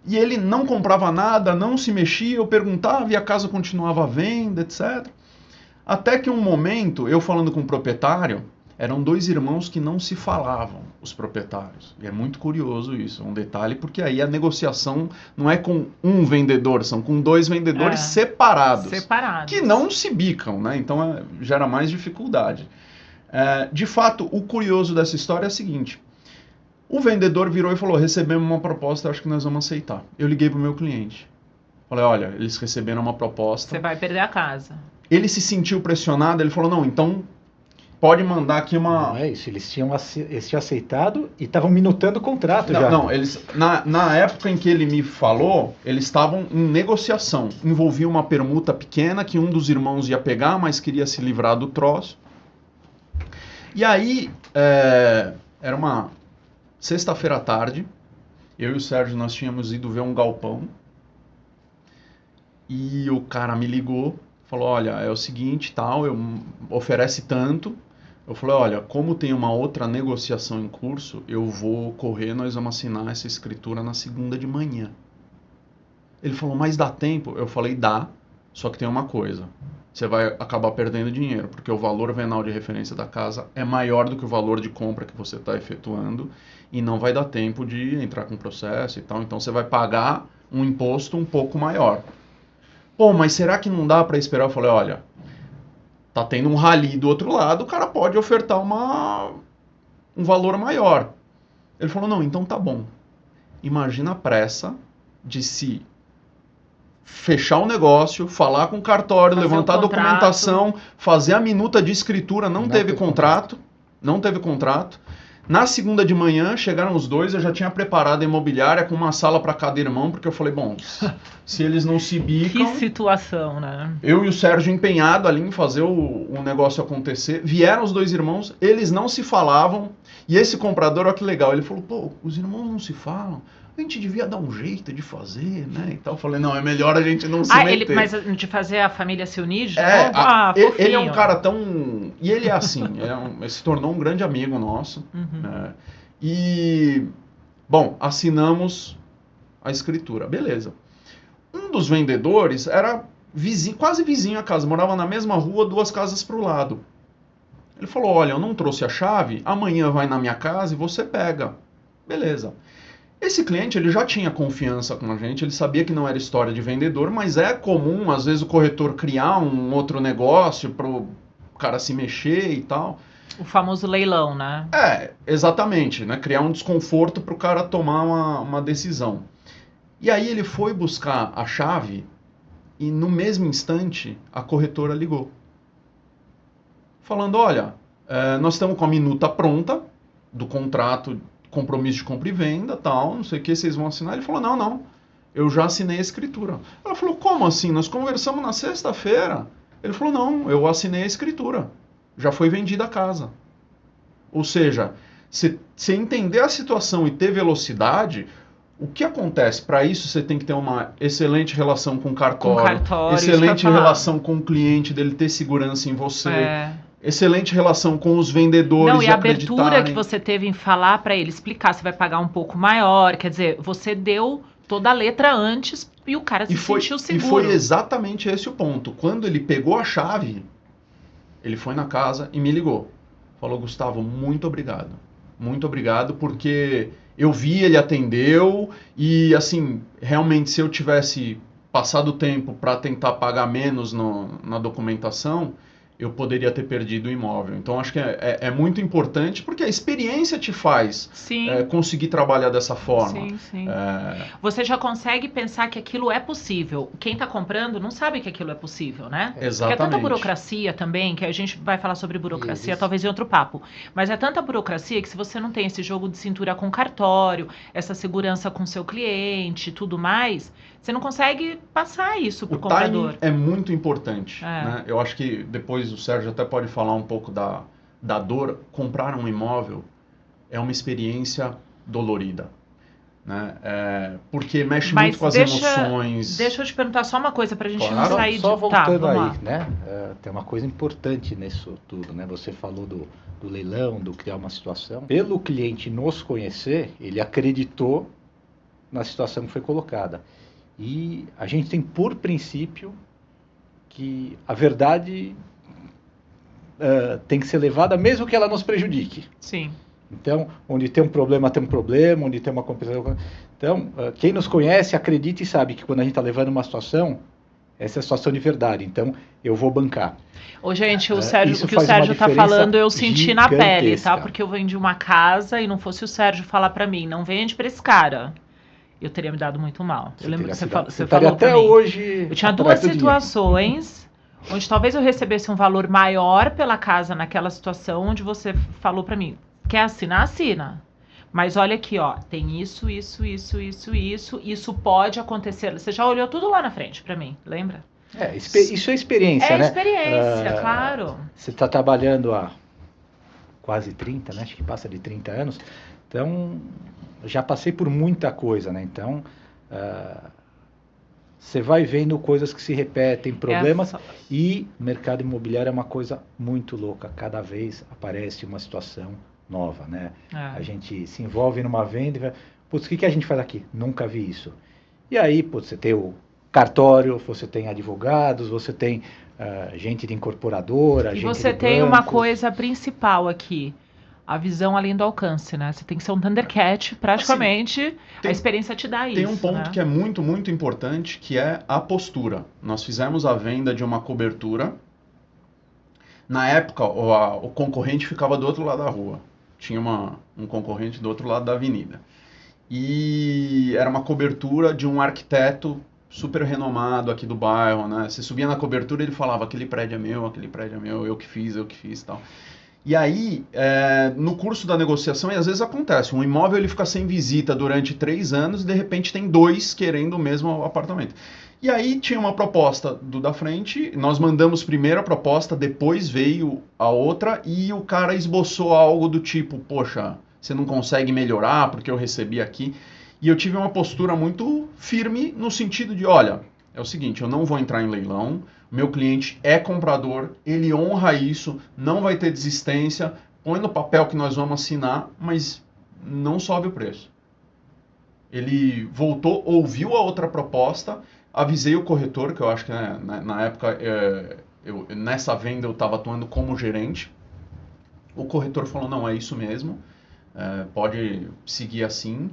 e ele não comprava nada, não se mexia, eu perguntava e a casa continuava à venda, etc. Até que um momento, eu falando com o proprietário, eram 2 irmãos que não se falavam, os proprietários. E é muito curioso isso, é um detalhe, porque aí a negociação não é com um vendedor, são com 2 vendedores separados. Que não se bicam, né? Então gera mais dificuldade. De fato, o curioso dessa história é o seguinte... O vendedor virou e falou, recebemos uma proposta, acho que nós vamos aceitar. Eu liguei para o meu cliente. Falei, olha, eles receberam uma proposta. Você vai perder a casa. Ele se sentiu pressionado, ele falou, não, então pode mandar aqui uma... Não é isso, eles tinham aceitado e estavam minutando o contrato já. Não, eles, na época em que ele me falou, eles estavam em negociação. Envolvia uma permuta pequena que um dos irmãos ia pegar, mas queria se livrar do troço. E aí... Era uma sexta-feira à tarde, eu e o Sérgio, nós tínhamos ido ver um galpão, e o cara me ligou, falou, olha, é o seguinte, tal, oferece tanto. Eu falei, olha, como tem uma outra negociação em curso, eu vou correr, nós vamos assinar essa escritura na segunda de manhã. Ele falou, mas dá tempo? Eu falei, dá, só que tem uma coisa, você vai acabar perdendo dinheiro, porque o valor venal de referência da casa é maior do que o valor de compra que você está efetuando, e não vai dar tempo de entrar com processo e tal, então você vai pagar um imposto um pouco maior. Pô, mas será que não dá para esperar? Eu falei, olha, tá tendo um rally do outro lado, o cara pode ofertar um valor maior. Ele falou, não, então tá bom. Imagina a pressa de se fechar o negócio, falar com o cartório, Fazer levantar a o contrato. documentação, fazer a minuta de escritura, não teve contrato. Na segunda de manhã, chegaram os dois, eu já tinha preparado a imobiliária com uma sala para cada irmão, porque eu falei, bom, se eles não se bicam... Que situação, né? Eu e o Sérgio empenhado ali em fazer o negócio acontecer. Vieram os dois irmãos, eles não se falavam, e esse comprador, olha que legal, ele falou, pô, os irmãos não se falam, a gente devia dar um jeito de fazer, né, e tal. Eu falei, não, é melhor a gente não se meter. Mas de fazer a família se unir de É, novo? ele é um cara tão... E ele é assim, ele se tornou um grande amigo nosso. Uhum. Né? E, bom, assinamos a escritura, beleza. Um dos vendedores era vizinho, quase vizinho à casa, morava na mesma rua, 2 casas para o lado. Ele falou, olha, eu não trouxe a chave, amanhã vai na minha casa e você pega. Beleza. Esse cliente, ele já tinha confiança com a gente, ele sabia que não era história de vendedor, mas é comum, às vezes, o corretor criar um outro negócio para o cara se mexer e tal. O famoso leilão, né? Exatamente, né? Criar um desconforto para o cara tomar uma decisão. E aí ele foi buscar a chave e no mesmo instante a corretora ligou. Falando, olha, nós estamos com a minuta pronta do contrato, compromisso de compra e venda, tal, não sei o que, vocês vão assinar. Ele falou, não, eu já assinei a escritura. Ela falou, como assim? Nós conversamos na sexta-feira. Ele falou, não, eu assinei a escritura. Já foi vendida a casa. Ou seja, se entender a situação e ter velocidade, o que acontece? Para isso você tem que ter uma excelente relação com o cartório, excelente relação com o cliente, dele ter segurança em você, excelente relação com os vendedores. Não, e a abertura que você teve em falar para ele, explicar, você vai pagar um pouco maior, quer dizer, você deu toda a letra antes e o cara se sentiu seguro. E foi exatamente esse o ponto. Quando ele pegou a chave, ele foi na casa e me ligou. Falou, Gustavo, muito obrigado, porque eu vi, ele atendeu e, assim, realmente, se eu tivesse passado o tempo para tentar pagar menos na documentação, eu poderia ter perdido o imóvel. Então, acho que é muito importante, porque a experiência te faz conseguir trabalhar dessa forma. Sim. Você já consegue pensar que aquilo é possível. Quem está comprando não sabe que aquilo é possível, né? Exatamente. Porque é tanta burocracia também, que a gente vai falar sobre burocracia talvez em outro papo. Mas é tanta burocracia que se você não tem esse jogo de cintura com cartório, essa segurança com seu cliente e tudo mais, você não consegue passar isso para o comprador. O timing é muito importante. Né? Eu acho que depois o Sérgio até pode falar um pouco da dor. Comprar um imóvel é uma experiência dolorida. Né? Porque mexe muito com as emoções. Deixa eu te perguntar só uma coisa para a gente não sair só voltando aí, né? Tem uma coisa importante nisso tudo, né? Você falou do leilão, do criar uma situação. Pelo cliente nos conhecer, ele acreditou na situação que foi colocada. E a gente tem por princípio que a verdade tem que ser levada mesmo que ela nos prejudique. Sim. Então, onde tem um problema, onde tem uma compensação. Então, quem nos conhece acredita e sabe que quando a gente está levando uma situação, essa é a situação de verdade. Então, eu vou bancar. Ô, gente, o que o Sérgio está falando, eu senti na pele, tá? Porque eu vendi uma casa e não fosse o Sérgio falar para mim, não vende para esse cara. Eu teria me dado muito mal. Eu lembro que você falou até hoje. Eu tinha 2 situações onde talvez eu recebesse um valor maior pela casa naquela situação onde você falou para mim, quer assinar? Assina. Mas olha aqui, ó, tem isso pode acontecer. Você já olhou tudo lá na frente para mim, lembra? Isso é experiência, né? É experiência, claro. Você está trabalhando há quase 30, né? Acho que passa de 30 anos. Então, já passei por muita coisa, né? Então, você vai vendo coisas que se repetem, problemas, e mercado imobiliário é uma coisa muito louca. Cada vez aparece uma situação nova, né? A gente se envolve numa venda e vai, putz, o que a gente faz aqui? Nunca vi isso. E aí, putz, você tem o cartório, você tem advogados, você tem gente de incorporadora, e gente você de tem bancos. uma coisa principal aqui, a visão além do alcance, né? Você tem que ser um Thundercat, praticamente, assim, a experiência te dá isso. Tem um ponto, né? que é muito, muito importante, que é a postura. Nós fizemos a venda de uma cobertura. Na época, o concorrente ficava do outro lado da rua. Tinha um concorrente do outro lado da avenida. E era uma cobertura de um arquiteto super renomado aqui do bairro, né? Você subia na cobertura e ele falava, aquele prédio é meu, eu que fiz e tal. E aí, no curso da negociação, e às vezes acontece, um imóvel ele fica sem visita durante 3 anos e de repente tem 2 querendo o mesmo apartamento. E aí tinha uma proposta do da frente, nós mandamos primeiro a proposta, depois veio a outra e o cara esboçou algo do tipo, poxa, você não consegue melhorar porque eu recebi aqui. E eu tive uma postura muito firme no sentido de, olha, é o seguinte, eu não vou entrar em leilão, meu cliente é comprador, ele honra isso, não vai ter desistência, põe no papel que nós vamos assinar, mas não sobe o preço. Ele voltou, ouviu a outra proposta, avisei o corretor, que eu acho que na época, nessa venda eu estava atuando como gerente. O corretor falou, não, é isso mesmo, pode seguir assim,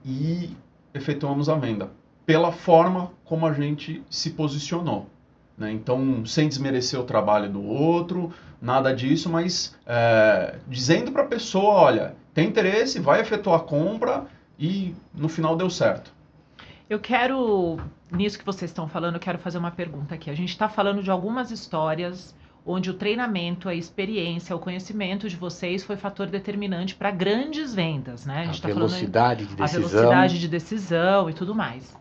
e efetuamos a venda. Pela forma como a gente se posicionou. Né? Então, sem desmerecer o trabalho do outro, nada disso, mas dizendo para a pessoa, olha, tem interesse, vai efetuar a compra e no final deu certo. Eu quero, nisso que vocês estão falando, eu quero fazer uma pergunta aqui. A gente está falando de algumas histórias onde o treinamento, a experiência, o conhecimento de vocês foi fator determinante para grandes vendas, né? A gente tá velocidade falando de velocidade de decisão e tudo mais.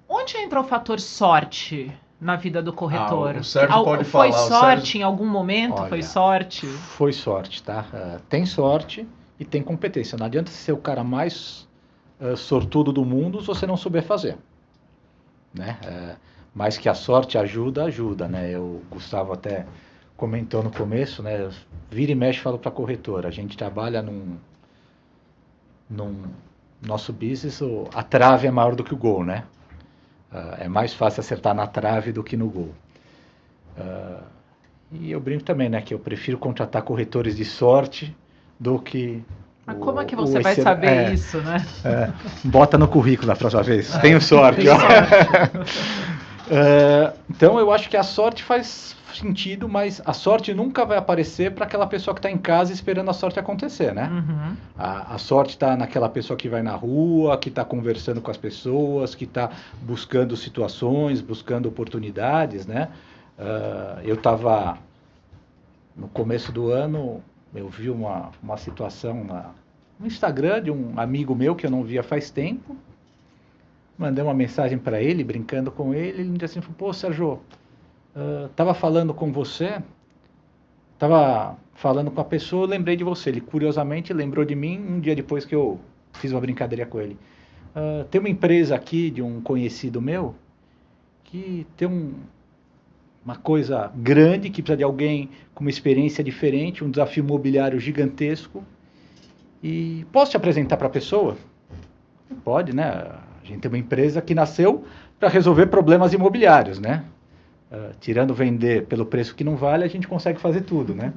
Onde entra o fator sorte na vida do corretor? O Sérgio pode falar. Foi sorte em algum momento? Olha, foi sorte? Foi sorte, tá? Tem sorte e tem competência. Não adianta ser o cara mais sortudo do mundo se você não souber fazer. Né? Mas que a sorte ajuda, né? O Gustavo até comentou no começo, né? Vira e mexe, falo para a corretora. A gente trabalha num nosso business, a trave é maior do que o gol, né? É mais fácil acertar na trave do que no gol. E eu brinco também, né? Que eu prefiro contratar corretores de sorte do que... Mas como é que você vai saber isso, né? Bota no currículo da próxima vez. Tenho sorte. Então, eu acho que a sorte faz sentido, mas a sorte nunca vai aparecer para aquela pessoa que está em casa esperando a sorte acontecer, né? Uhum. A sorte está naquela pessoa que vai na rua, que está conversando com as pessoas, que está buscando situações, buscando oportunidades, né? Eu estava, no começo do ano, eu vi uma situação no Instagram de um amigo meu que eu não via faz tempo. Mandei uma mensagem para ele, brincando com ele, ele me disse assim, pô, Sérgio, estava falando com você, estava falando com a pessoa, eu lembrei de você. Ele, curiosamente, lembrou de mim um dia depois que eu fiz uma brincadeira com ele. Tem uma empresa aqui de um conhecido meu que tem uma coisa grande, que precisa de alguém com uma experiência diferente, um desafio imobiliário gigantesco. E posso te apresentar para a pessoa? Pode, né? A gente tem uma empresa que nasceu para resolver problemas imobiliários, né? Tirando vender pelo preço que não vale, a gente consegue fazer tudo, né?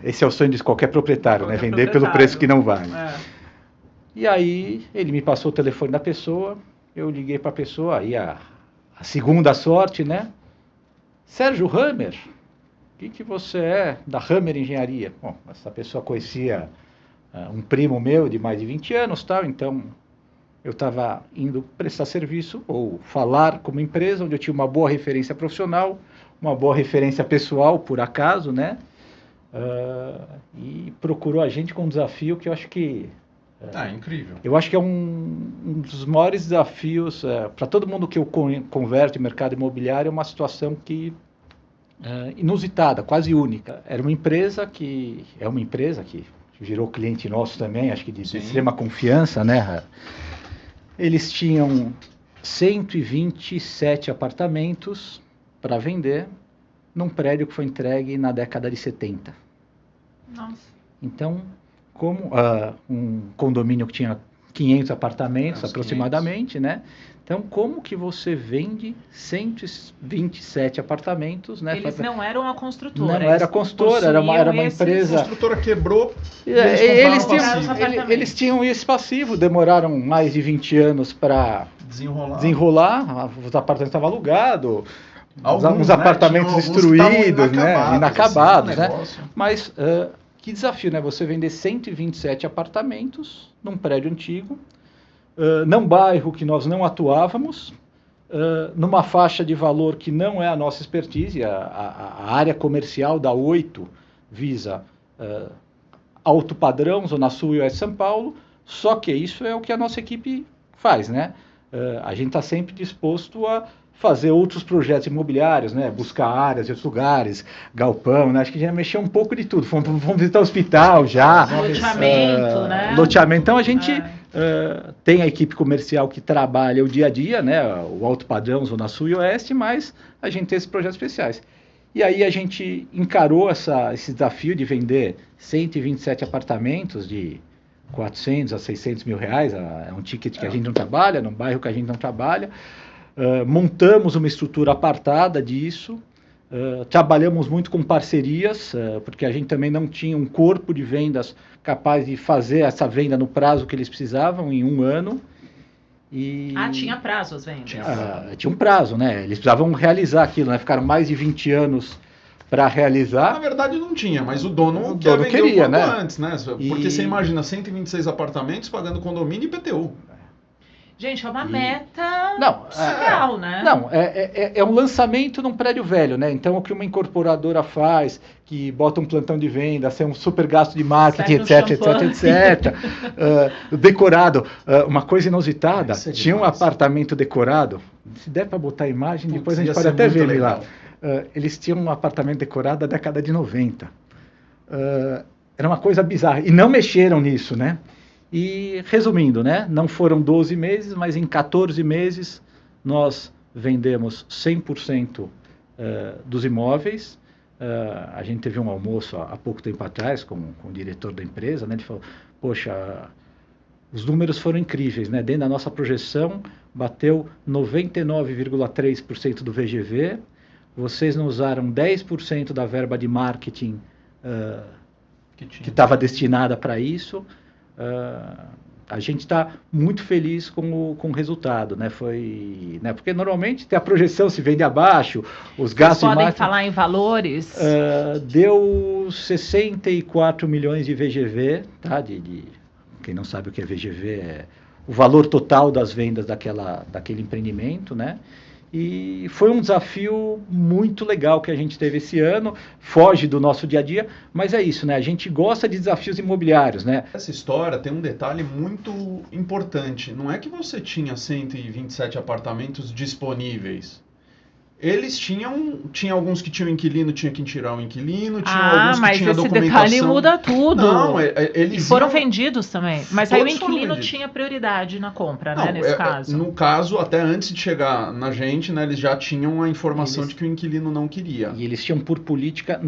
Esse é o sonho de qualquer proprietário, né? Vender pelo preço que não vale. E aí, ele me passou o telefone da pessoa, eu liguei para a pessoa, aí a segunda sorte, né? Sérgio Hammer, o que você é da Hammer Engenharia? Bom, essa pessoa conhecia um primo meu de mais de 20 anos, tal, então eu estava indo prestar serviço ou falar com uma empresa onde eu tinha uma boa referência profissional, uma boa referência pessoal, por acaso, né? E procurou a gente com um desafio que eu acho que... incrível. Eu acho que é um dos maiores desafios para todo mundo que eu converto em mercado imobiliário, é uma situação que inusitada, quase única. Era uma empresa que virou cliente nosso também, acho que de extrema confiança, né? Eles tinham 127 apartamentos para vender num prédio que foi entregue na década de 70. Nossa. Então, como um condomínio que tinha 500 apartamentos aproximadamente, 500. Né? Então, como que você vende 127 apartamentos? Né? Eles não eram uma construtora. Não era construtora, era uma empresa... A construtora quebrou, eles tinham esse passivo, demoraram mais de 20 anos para desenrolar, os apartamentos estavam alugados, uns apartamentos destruídos, inacabados, né? Mas que desafio, né? Você vender 127 apartamentos num prédio antigo, num bairro que nós não atuávamos, numa faixa de valor que não é a nossa expertise. A área comercial da 8 visa alto padrão, Zona Sul e Oeste de São Paulo, só que isso é o que a nossa equipe faz, né? A gente está sempre disposto a fazer outros projetos imobiliários, né? Buscar áreas em outros lugares, galpão, né? Acho que já mexeu um pouco de tudo. Fomos visitar o hospital já. Loteamento, né? Loteamento. Então a gente tem a equipe comercial que trabalha o dia a dia, né? O alto padrão, Zona Sul e Oeste, mas a gente tem esses projetos especiais. E aí a gente encarou esse desafio de vender 127 apartamentos de 400 a 600 mil reais. É um ticket que a gente não trabalha, num bairro que a gente não trabalha. Montamos uma estrutura apartada disso, trabalhamos muito com parcerias, porque a gente também não tinha um corpo de vendas capaz de fazer essa venda no prazo que eles precisavam, em 1 ano. Tinha prazo as vendas? Tinha um prazo, né? Eles precisavam realizar aquilo, né? Ficaram mais de 20 anos para realizar. Na verdade não tinha, mas o dono queria, né? Antes, né? Porque você imagina 126 apartamentos pagando condomínio e IPTU. Gente, é uma meta surreal, né? Não, é um lançamento num prédio velho, né? Então, o que uma incorporadora faz, que bota um plantão de venda, sem um super gasto de marketing, etc. Decorado. Uma coisa inusitada, tinha um apartamento decorado. Se der para botar a imagem, depois a gente pode até ver lá. Eles tinham um apartamento decorado da década de 90. Era uma coisa bizarra. E não mexeram nisso, né? E, resumindo, né, não foram 12 meses, mas em 14 meses nós vendemos 100% dos imóveis. A gente teve um almoço há pouco tempo atrás com o diretor da empresa, né, ele falou, poxa, os números foram incríveis, né, dentro da nossa projeção bateu 99,3% do VGV, vocês não usaram 10% da verba de marketing que estava destinada para isso. A gente está muito feliz com o resultado, né? Porque normalmente tem a projeção, se vende abaixo, os gastos... Vocês podem falar em valores? Deu 64 milhões de VGV, tá? Quem não sabe o que é VGV, é o valor total das vendas daquele empreendimento, né? E foi um desafio muito legal que a gente teve esse ano, foge do nosso dia a dia, mas é isso, né? A gente gosta de desafios imobiliários, né? Essa história tem um detalhe muito importante. Não é que você tinha 127 apartamentos disponíveis. Eles tinha alguns que tinham inquilino, tinha que tirar o inquilino, tinha alguns que tinha documentação. Mas esse detalhe muda tudo. Não, eles foram vendidos também. Mas aí o inquilino tinha prioridade na compra, né, nesse caso. No caso, até antes de chegar na gente, né, eles já tinham a informação de que o inquilino não queria. E eles tinham por política,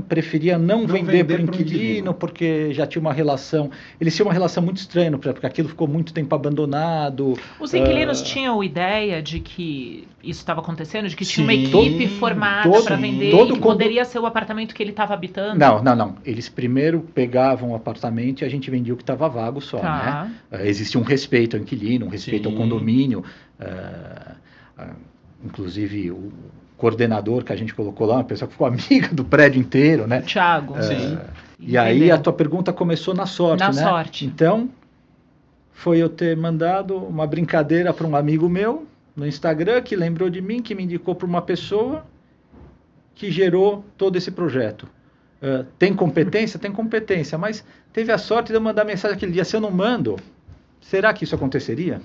preferia não vender para o inquilino, porque já tinha uma relação... Eles tinham uma relação muito estranha, porque aquilo ficou muito tempo abandonado. Os inquilinos tinham ideia de que isso estava acontecendo, de que tinha uma equipe formada para vender que poderia ser o apartamento que ele estava habitando? Não. Eles primeiro pegavam o apartamento e a gente vendia o que estava vago só, né? Existia um respeito ao inquilino, um respeito ao condomínio. Inclusive, o coordenador que a gente colocou lá, uma pessoa que ficou amiga do prédio inteiro, né? Thiago. Sim. E aí a tua pergunta começou na sorte, né? Na sorte. Então, foi eu ter mandado uma brincadeira para um amigo meu, no Instagram, que lembrou de mim, que me indicou para uma pessoa que gerou todo esse projeto. Tem competência? Tem competência, mas teve a sorte de eu mandar mensagem aquele dia. Se eu não mando, Será que isso aconteceria?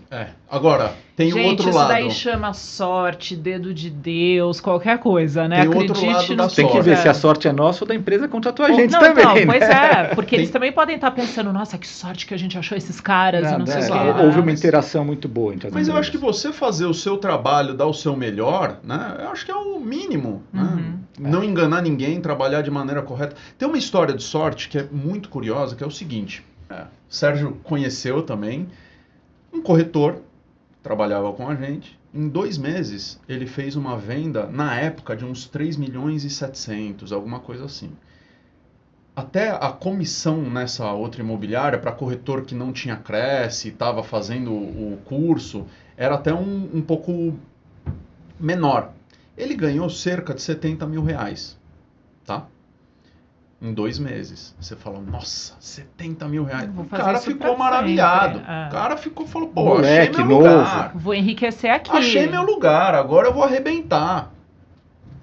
Agora, tem um outro Gente, lado. isso daí chama sorte, dedo de Deus, qualquer coisa, né? Tem outro lado da Tem que sorte. ver se a sorte é nossa ou da empresa contratou a gente não, também, então, né? pois é, porque eles também podem estar pensando, nossa, que sorte que a gente achou esses caras, e não sei o exato. quê. Houve uma interação muito boa entre as Mas eu empresas. acho que você fazer o seu trabalho, dar o seu melhor, né? Eu acho que é o mínimo, né? Não enganar ninguém, trabalhar de maneira correta. Tem uma história de sorte que é muito curiosa, que é o seguinte. Sérgio conheceu também um corretor, trabalhava com a gente. Em 2 meses, ele fez uma venda, na época, de uns 3 milhões e 700, alguma coisa assim. Até a comissão nessa outra imobiliária, para corretor que não tinha Cresce, estava fazendo o curso, era até um pouco menor. Ele ganhou cerca de 70 mil reais, tá? Em 2 meses. Você fala, nossa, 70 mil reais. O cara ficou maravilhado. O cara falou, pô, moleque, achei meu lugar. Vou enriquecer aqui. Achei meu lugar, agora eu vou arrebentar.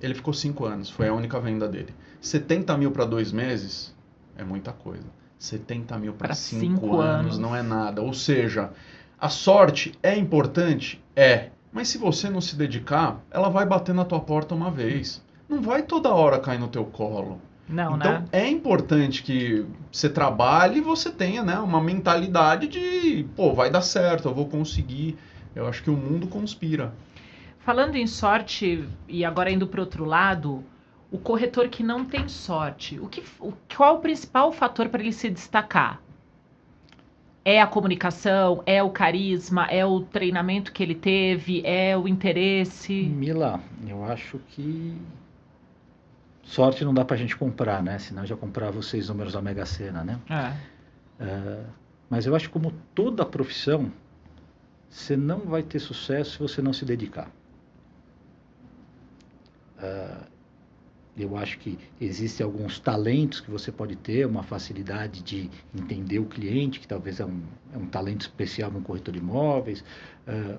Ele ficou 5 anos, foi a única venda dele. 70 mil para 2 meses é muita coisa. 70 mil para 5 anos não é nada. Ou seja, a sorte é importante? É. Mas se você não se dedicar, ela vai bater na tua porta uma vez. Não vai toda hora cair no teu colo. Não, então, né? é importante que você trabalhe e você tenha, né, uma mentalidade de, pô, vai dar certo, eu vou conseguir. Eu acho que o mundo conspira. Falando em sorte, e agora indo para o outro lado, o corretor que não tem sorte, qual é o principal fator para ele se destacar? É a comunicação, é o carisma, é o treinamento que ele teve, é o interesse? Mila, eu acho que sorte não dá pra gente comprar, né? Senão já comprava os 6 números da Mega Sena, né? Mas eu acho que como toda profissão, você não vai ter sucesso se você não se dedicar. Eu acho que existem alguns talentos que você pode ter, uma facilidade de entender o cliente, que talvez é um talento especial num corretor de imóveis,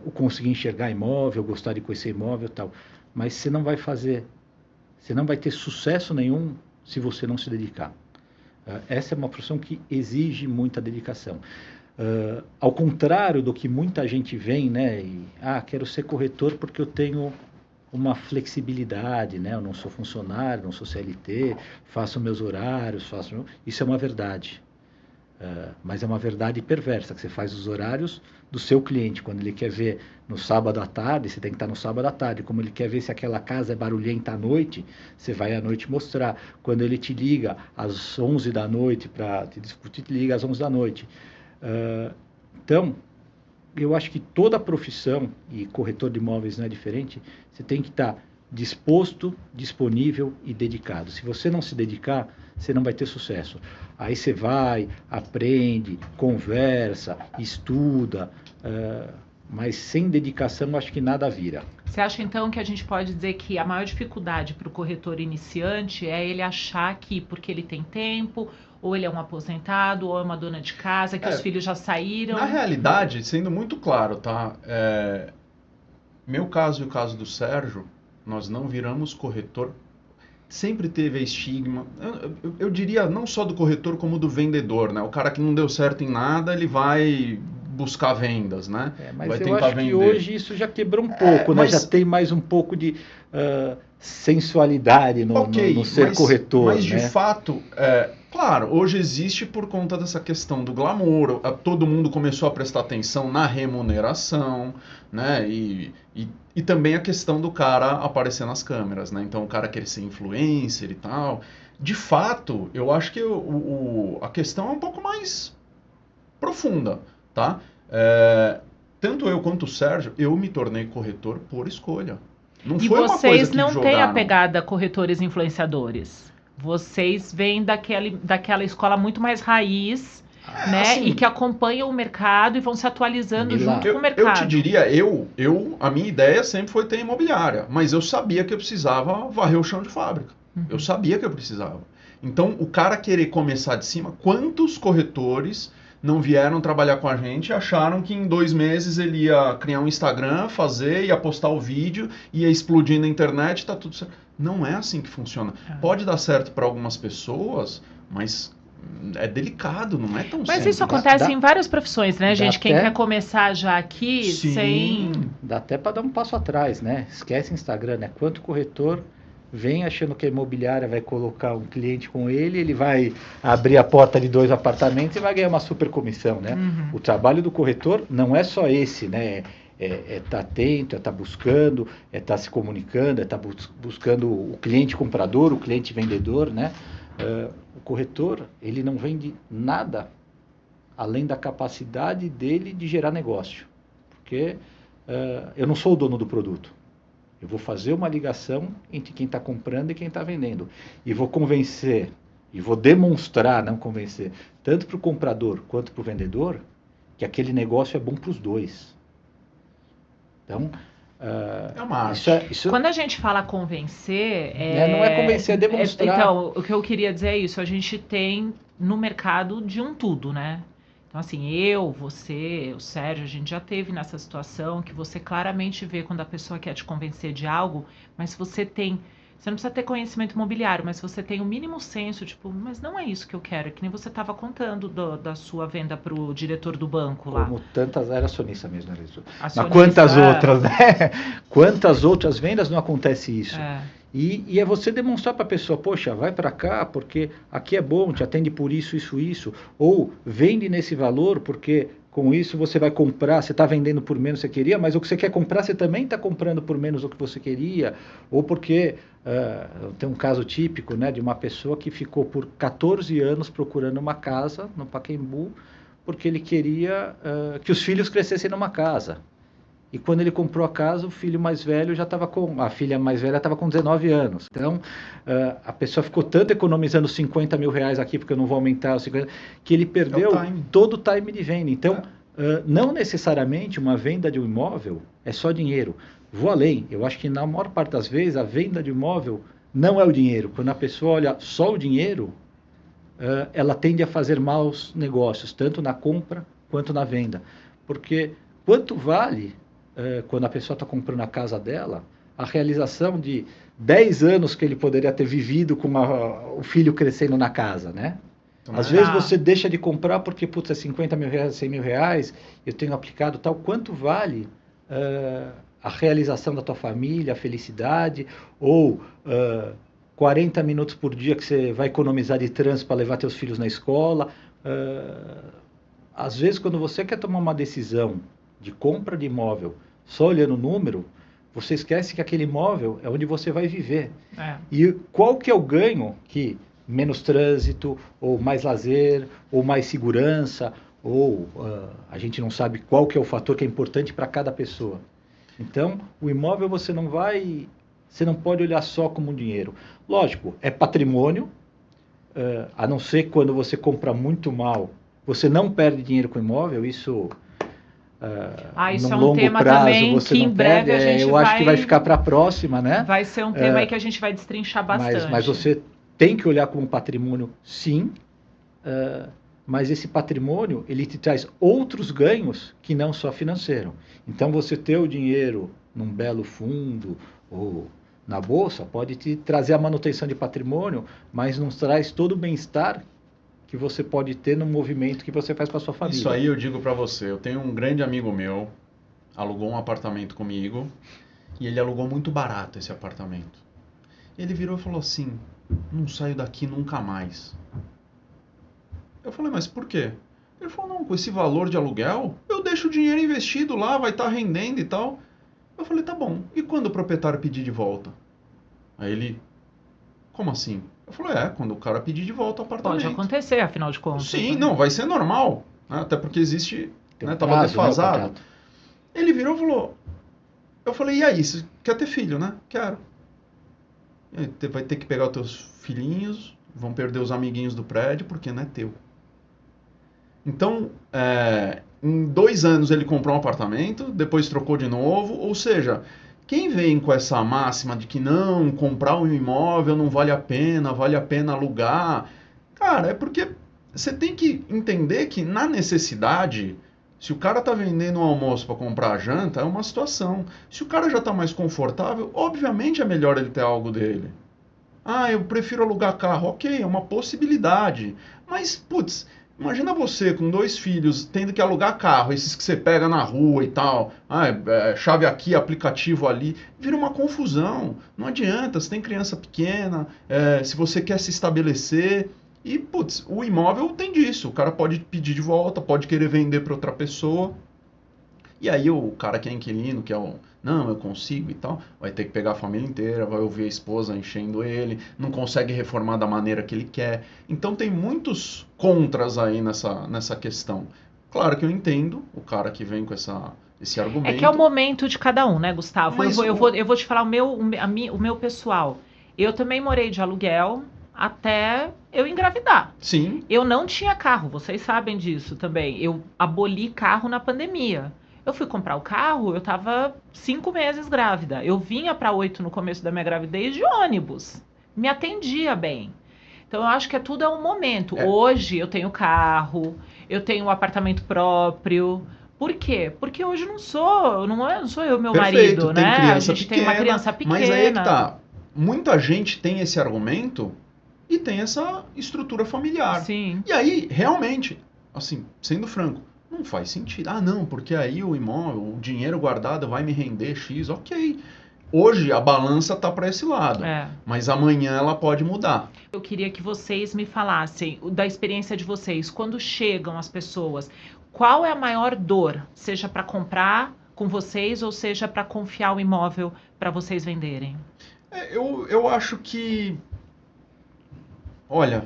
o conseguir enxergar imóvel, gostar de conhecer imóvel e tal. Mas você não vai ter sucesso nenhum se você não se dedicar. Essa é uma profissão que exige muita dedicação. Ao contrário do que muita gente vem, né? Quero ser corretor porque eu tenho uma flexibilidade, né? Eu não sou funcionário, não sou CLT, faço meus horários, isso é uma verdade. Mas é uma verdade perversa, que você faz os horários do seu cliente. Quando ele quer ver no sábado à tarde, você tem que estar no sábado à tarde. Como ele quer ver se aquela casa é barulhenta à noite, você vai à noite mostrar. Quando ele te liga às 11 da noite para te discutir, te liga às 11 da noite. Então, eu acho que toda profissão, e corretor de imóveis não é diferente, você tem que estar disposto, disponível e dedicado. Se você não se dedicar, você não vai ter sucesso. Aí você vai, aprende, conversa, estuda, mas sem dedicação acho que nada vira. Você acha então que a gente pode dizer que a maior dificuldade para o corretor iniciante é ele achar que porque ele tem tempo, ou ele é um aposentado, ou é uma dona de casa, que os filhos já saíram? Na realidade, sendo muito claro, tá? Meu caso e o caso do Sérgio, nós não viramos corretor. Sempre teve a estigma, eu diria não só do corretor como do vendedor, né? O cara que não deu certo em nada, ele vai buscar vendas, né? Mas vai eu tentar acho vender. Que hoje isso já quebrou um pouco, né? Já tem mais um pouco de sensualidade no ser corretor, mas de né? fato, claro, hoje existe por conta dessa questão do glamour, todo mundo começou a prestar atenção na remuneração, né? E também a questão do cara aparecer nas câmeras, né? Então o cara querer ser influencer e tal. De fato, eu acho que a questão é um pouco mais profunda, tá? Tanto eu quanto o Sérgio, eu me tornei corretor por escolha. Não foi uma coisa que não jogaram. têm a pegada corretores influenciadores. Vocês vêm daquela escola muito mais raiz, né? Assim, e que acompanham o mercado e vão se atualizando junto com o mercado. Eu te diria, a minha ideia sempre foi ter imobiliária, mas eu sabia que eu precisava varrer o chão de fábrica. Eu sabia que eu precisava. Então, o cara querer começar de cima, quantos corretores não vieram trabalhar com a gente e acharam que em 2 meses ele ia criar um Instagram, ia postar o vídeo, ia explodir na internet, tá tudo certo. Não é assim que funciona. Pode dar certo para algumas pessoas, mas é delicado, não é tão Mas simples. isso acontece em várias profissões, né, gente? Quem até- quer começar já aqui Sim. sem... Dá até para dar um passo atrás, né? Esquece Instagram, né? Quanto corretor vem achando que a imobiliária vai colocar um cliente com ele, ele vai abrir a porta de 2 apartamentos e vai ganhar uma super comissão, né? Uhum. O trabalho do corretor não é só esse, né? É estar atento, é estar buscando, é estar se comunicando, é estar buscando o cliente comprador, o cliente vendedor, né? O corretor, ele não vende nada além da capacidade dele de gerar negócio. Porque eu não sou o dono do produto. Eu vou fazer uma ligação entre quem está comprando e quem está vendendo. E vou convencer, e vou demonstrar, não convencer, tanto para o comprador quanto para o vendedor, que aquele negócio é bom para os dois. Então, É uma arte. Quando a gente fala convencer... não é convencer, é demonstrar. Então, o que eu queria dizer é isso. A gente tem no mercado de um tudo, né? Então, assim, você, o Sérgio, a gente já teve nessa situação que você claramente vê quando a pessoa quer te convencer de algo, mas se você tem... Você não precisa ter conhecimento imobiliário, mas se você tem o mínimo senso, tipo, mas não é isso que eu quero, é que nem você estava contando da sua venda para o diretor do banco lá. Como tantas, era acionista mesmo, era isso. Acionista, Mas quantas outras, né? Quantas outras vendas não acontece isso? E é você demonstrar para a pessoa, poxa, vai para cá porque aqui é bom, te atende por isso, isso, isso. Ou vende nesse valor porque com isso você vai comprar, você está vendendo por menos que você queria, mas o que você quer comprar você também está comprando por menos do que você queria. Ou porque tem um caso típico, né, de uma pessoa que ficou por 14 anos procurando uma casa no Pacaembu porque ele queria que os filhos crescessem numa casa. E quando ele comprou a casa, o filho mais velho já estava a filha mais velha estava com 19 anos. Então, a pessoa ficou tanto economizando 50 mil reais aqui, porque eu não vou aumentar os 50, que ele perdeu todo o time de venda. Então, não necessariamente uma venda de um imóvel é só dinheiro. Vou além. Eu acho que na maior parte das vezes, a venda de um imóvel não é o dinheiro. Quando a pessoa olha só o dinheiro, ela tende a fazer maus negócios, tanto na compra quanto na venda. Porque quanto vale... quando a pessoa está comprando a casa dela, a realização de 10 anos que ele poderia ter vivido com o filho crescendo na casa, né? Às vezes você deixa de comprar porque, putz, é 50 mil reais, 100 mil reais, eu tenho aplicado tal. Quanto vale a realização da tua família, a felicidade, ou 40 minutos por dia que você vai economizar de trânsito para levar teus filhos na escola. Às vezes, quando você quer tomar uma decisão de compra de imóvel, só olhando o número, você esquece que aquele imóvel é onde você vai viver. E qual que é o ganho que menos trânsito, ou mais lazer, ou mais segurança, ou a gente não sabe qual que é o fator que é importante para cada pessoa. Então, o imóvel você não pode olhar só como um dinheiro. Lógico, é patrimônio, a não ser quando você compra muito mal, você não perde dinheiro com o imóvel, isso... isso no é um longo tema prazo, também você que não em breve perde. a gente eu acho que vai ficar para a próxima, né? Vai ser um tema aí que a gente vai destrinchar bastante. Mas você tem que olhar como um patrimônio, sim, mas esse patrimônio, ele te traz outros ganhos que não só financeiro. Então, você ter o dinheiro num belo fundo ou na bolsa pode te trazer a manutenção de patrimônio, mas não traz todo o bem-estar que você pode ter no movimento que você faz para sua família. Isso aí eu digo para você. Eu tenho um grande amigo meu, alugou um apartamento comigo, e ele alugou muito barato esse apartamento. Ele virou e falou assim, não saio daqui nunca mais. Eu falei, mas por quê? Ele falou, não, com esse valor de aluguel, eu deixo o dinheiro investido lá, vai estar rendendo e tal. Eu falei, tá bom, e quando o proprietário pedir de volta? Aí ele, como assim? Eu falei, quando o cara pedir de volta o apartamento. Pode acontecer, afinal de contas. Sim, não, vai ser normal, né? Até porque existe, né, tava defasado. Ele virou e falou, eu falei, e aí, você quer ter filho, né? Quero. E aí, vai ter que pegar os teus filhinhos, vão perder os amiguinhos do prédio, porque não é teu. Então, em 2 anos ele comprou um apartamento, depois trocou de novo, ou seja, quem vem com essa máxima de que não, comprar um imóvel não vale a pena alugar, cara, é porque você tem que entender que na necessidade, se o cara tá vendendo um almoço para comprar a janta, é uma situação. Se o cara já tá mais confortável, obviamente é melhor ele ter algo dele. eu prefiro alugar carro. Ok, é uma possibilidade. Mas, putz, imagina você com 2 filhos tendo que alugar carro, esses que você pega na rua e tal. Chave aqui, aplicativo ali. Vira uma confusão. Não adianta, você tem criança pequena, se você quer se estabelecer. E, putz, o imóvel tem disso. O cara pode pedir de volta, pode querer vender para outra pessoa. E aí o cara que é inquilino, que é o... Não, eu consigo e tal, vai ter que pegar a família inteira, vai ouvir a esposa enchendo ele, não consegue reformar da maneira que ele quer. Então tem muitos contras aí nessa questão. Claro que eu entendo o cara que vem com esse argumento. É que é o momento de cada um, né, Gustavo? Mas eu vou te falar o meu pessoal. Eu também morei de aluguel até eu engravidar. Sim. Eu não tinha carro, vocês sabem disso também. Eu aboli carro na pandemia. Eu fui comprar o carro, eu estava 5 meses grávida. Eu vinha para 8 no começo da minha gravidez de ônibus. Me atendia bem. Então eu acho que tudo é um momento. Hoje eu tenho carro, eu tenho um apartamento próprio. Por quê? Porque hoje não sou eu meu Perfeito, marido, tem né? criança A gente pequena, tem uma criança pequena. Mas aí é que tá. Muita gente tem esse argumento e tem essa estrutura familiar. Sim. E aí, realmente, assim, sendo franco, não faz sentido. Não, porque aí o imóvel, o dinheiro guardado vai me render X, ok. Hoje a balança tá para esse lado, mas amanhã ela pode mudar. Eu queria que vocês me falassem da experiência de vocês. Quando chegam as pessoas, qual é a maior dor? Seja para comprar com vocês ou seja para confiar o imóvel para vocês venderem? Eu acho que... Olha,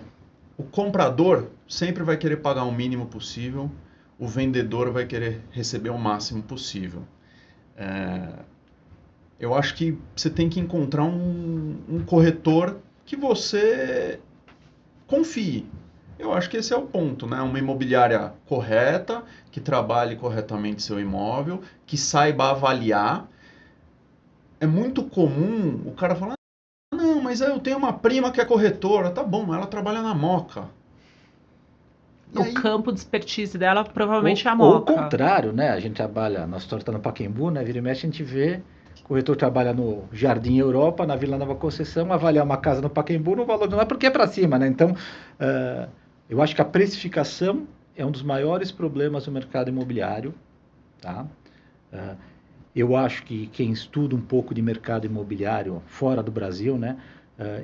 o comprador sempre vai querer pagar o mínimo possível, o vendedor vai querer receber o máximo possível. Eu acho que você tem que encontrar um corretor que você confie. Eu acho que esse é o ponto, né? Uma imobiliária correta, que trabalhe corretamente seu imóvel, que saiba avaliar. É muito comum o cara falar: não, mas eu tenho uma prima que é corretora. Tá bom, ela trabalha na Moca. Campo de expertise dela provavelmente é a Moca. Ou o contrário, né? A gente trabalha, nossa história está no Pacaembu, né? Vira e mexe, a gente vê o corretor trabalha no Jardim Europa, na Vila Nova Conceição, avaliar uma casa no Pacaembu no valor não é porque é para cima, né? Então, eu acho que a precificação é um dos maiores problemas do mercado imobiliário, tá? Eu acho que quem estuda um pouco de mercado imobiliário fora do Brasil, né?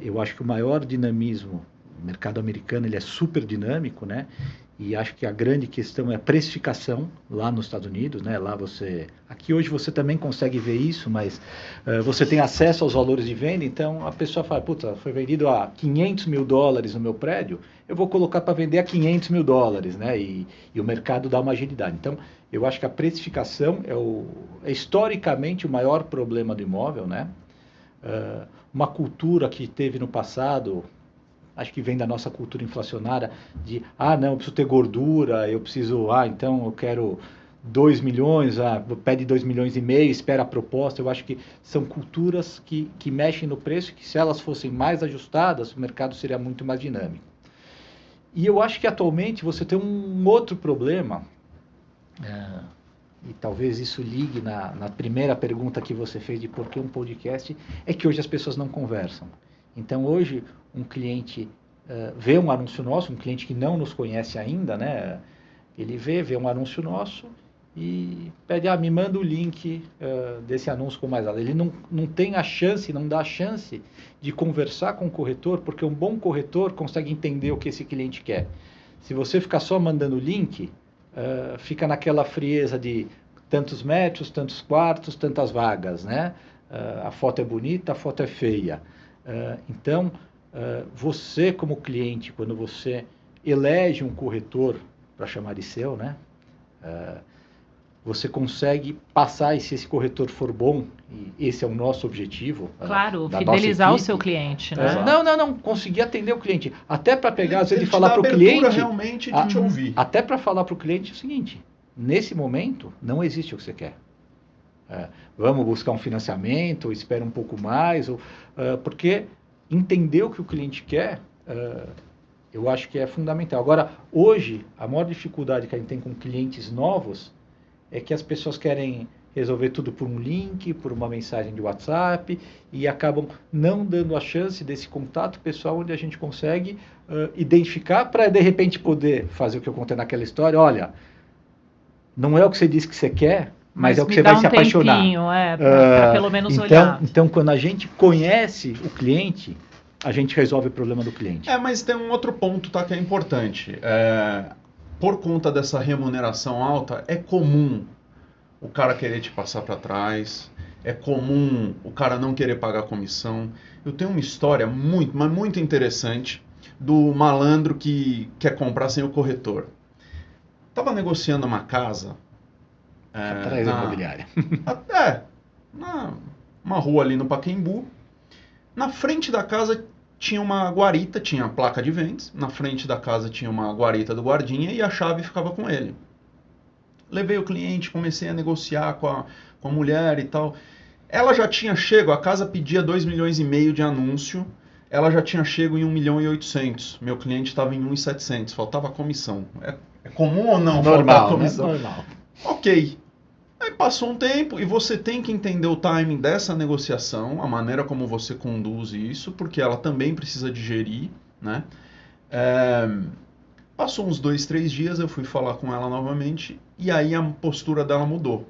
Eu acho que o maior dinamismo, o mercado americano, ele é super dinâmico, né? E acho que a grande questão é a precificação lá nos Estados Unidos, né? Aqui hoje você também consegue ver isso, mas você tem acesso aos valores de venda, então a pessoa fala: puta, foi vendido a $500 mil no meu prédio, eu vou colocar para vender a $500 mil, né? E o mercado dá uma agilidade. Então, eu acho que a precificação é historicamente o maior problema do imóvel, né? Uma cultura que teve no passado, acho que vem da nossa cultura inflacionária, de, não, eu preciso ter gordura, eu preciso, então eu quero 2 milhões, pede 2,5 milhões, espera a proposta. Eu acho que são culturas que mexem no preço, que se elas fossem mais ajustadas, o mercado seria muito mais dinâmico. E eu acho que atualmente você tem um outro problema, e talvez isso ligue na primeira pergunta que você fez de por que um podcast, é que hoje as pessoas não conversam. Então hoje um cliente vê um anúncio nosso, um cliente que não nos conhece ainda, né? Ele vê um anúncio nosso e pede: me manda o link desse anúncio com mais nada. Ele não tem a chance, não dá a chance de conversar com o corretor, porque um bom corretor consegue entender o que esse cliente quer. Se você ficar só mandando o link, fica naquela frieza de tantos metros, tantos quartos, tantas vagas, né? A foto é bonita, a foto é feia. Então, você como cliente, quando você elege um corretor para chamar de seu, né? Você consegue passar, e se esse corretor for bom, e esse é o nosso objetivo. Claro, fidelizar o seu cliente, né? Não, conseguir atender o cliente. Até para pegar, às vezes, e falar para o cliente... realmente de te ouvir. Até para falar para o cliente o seguinte: nesse momento, não existe o que você quer. Vamos buscar um financiamento, ou espera um pouco mais, porque entender o que o cliente quer, eu acho que é fundamental. Agora, hoje, a maior dificuldade que a gente tem com clientes novos é que as pessoas querem resolver tudo por um link, por uma mensagem de WhatsApp, e acabam não dando a chance desse contato pessoal onde a gente consegue identificar para, de repente, poder fazer o que eu contei naquela história. Olha, não é o que você disse que você quer, mas é o que você vai se apaixonar. Pra pelo menos olhar. Então, quando a gente conhece o cliente, a gente resolve o problema do cliente. Mas tem um outro ponto, tá, que é importante. Por conta dessa remuneração alta, é comum o cara querer te passar para trás, é comum o cara não querer pagar comissão. Eu tenho uma história muito, mas muito interessante do malandro que quer comprar sem o corretor. Tava negociando uma casa... atrás da imobiliária. Uma rua ali no Pacaembu. Na frente da casa tinha uma guarita, tinha placa de vendas. Na frente da casa tinha uma guarita do guardinha e a chave ficava com ele. Levei o cliente, comecei a negociar com a mulher e tal. Ela já tinha chego, a casa pedia 2,5 milhões de anúncio. Ela já tinha chego em 1.800.000. Meu cliente estava em 1.700.000, faltava comissão. É comum ou não faltar comissão? Normal. Ok. Aí passou um tempo e você tem que entender o timing dessa negociação, a maneira como você conduz isso, porque ela também precisa digerir, né? Passou uns 2, 3 dias, eu fui falar com ela novamente e aí a postura dela mudou.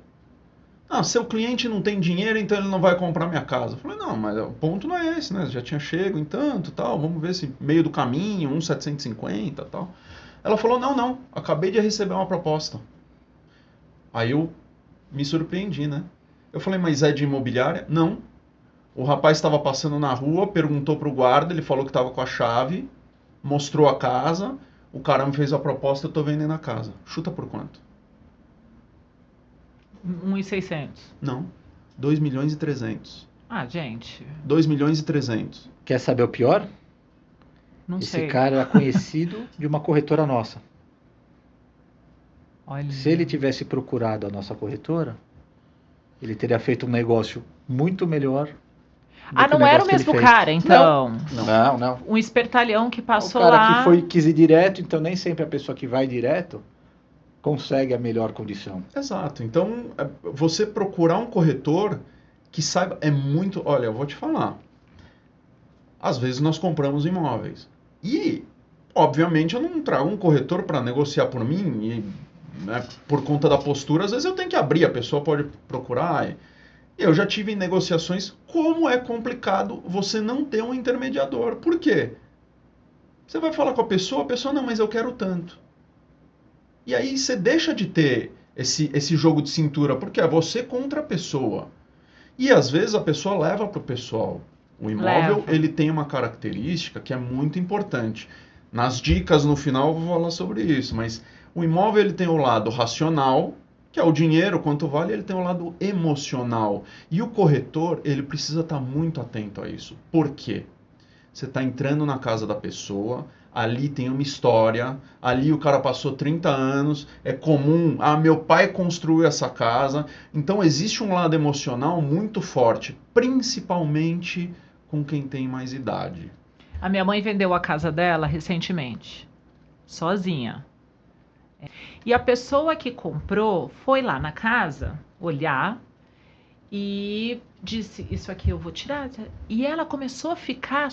Seu cliente não tem dinheiro, então ele não vai comprar minha casa. Eu falei, não, mas o ponto não é esse, né? Já tinha chego em tanto, tal, vamos ver se meio do caminho, 1.750, tal. Ela falou, não, acabei de receber uma proposta. Aí eu me surpreendi, né? Eu falei, mas é de imobiliária? Não. O rapaz estava passando na rua, perguntou pro guarda, ele falou que estava com a chave, mostrou a casa, o cara me fez a proposta, eu tô vendendo a casa. Chuta por quanto? 1.600. Não. 2.300.000. Gente. 2.300.000. Quer saber o pior? Não sei. Esse cara era conhecido de uma corretora nossa. Olha. Se ele tivesse procurado a nossa corretora, ele teria feito um negócio muito melhor. Não era o mesmo cara, então? Não. Um espertalhão que passou lá. O lá... cara que quis ir direto, então nem sempre a pessoa que vai direto consegue a melhor condição. Exato. Então, você procurar um corretor que saiba... É muito... Olha, eu vou te falar. Às vezes nós compramos imóveis. E, obviamente, eu não trago um corretor para negociar por mim. E, né, por conta da postura, às vezes eu tenho que abrir. A pessoa pode procurar. Eu já tive negociações. Como é complicado você não ter um intermediador. Por quê? Você vai falar com a pessoa não, mas eu quero tanto. E aí você deixa de ter esse jogo de cintura, porque é você contra a pessoa. E às vezes a pessoa leva para o pessoal. O imóvel, ele tem uma característica que é muito importante. Nas dicas no final eu vou falar sobre isso, mas o imóvel ele tem o lado racional, que é o dinheiro, quanto vale, ele tem o lado emocional. E o corretor, ele precisa estar muito atento a isso. Por quê? Você está entrando na casa da pessoa, ali tem uma história, ali o cara passou 30 anos, é comum, meu pai construiu essa casa. Então existe um lado emocional muito forte, principalmente com quem tem mais idade. A minha mãe vendeu a casa dela recentemente, sozinha. E a pessoa que comprou foi lá na casa olhar e disse, isso aqui eu vou tirar. E ela começou a ficar...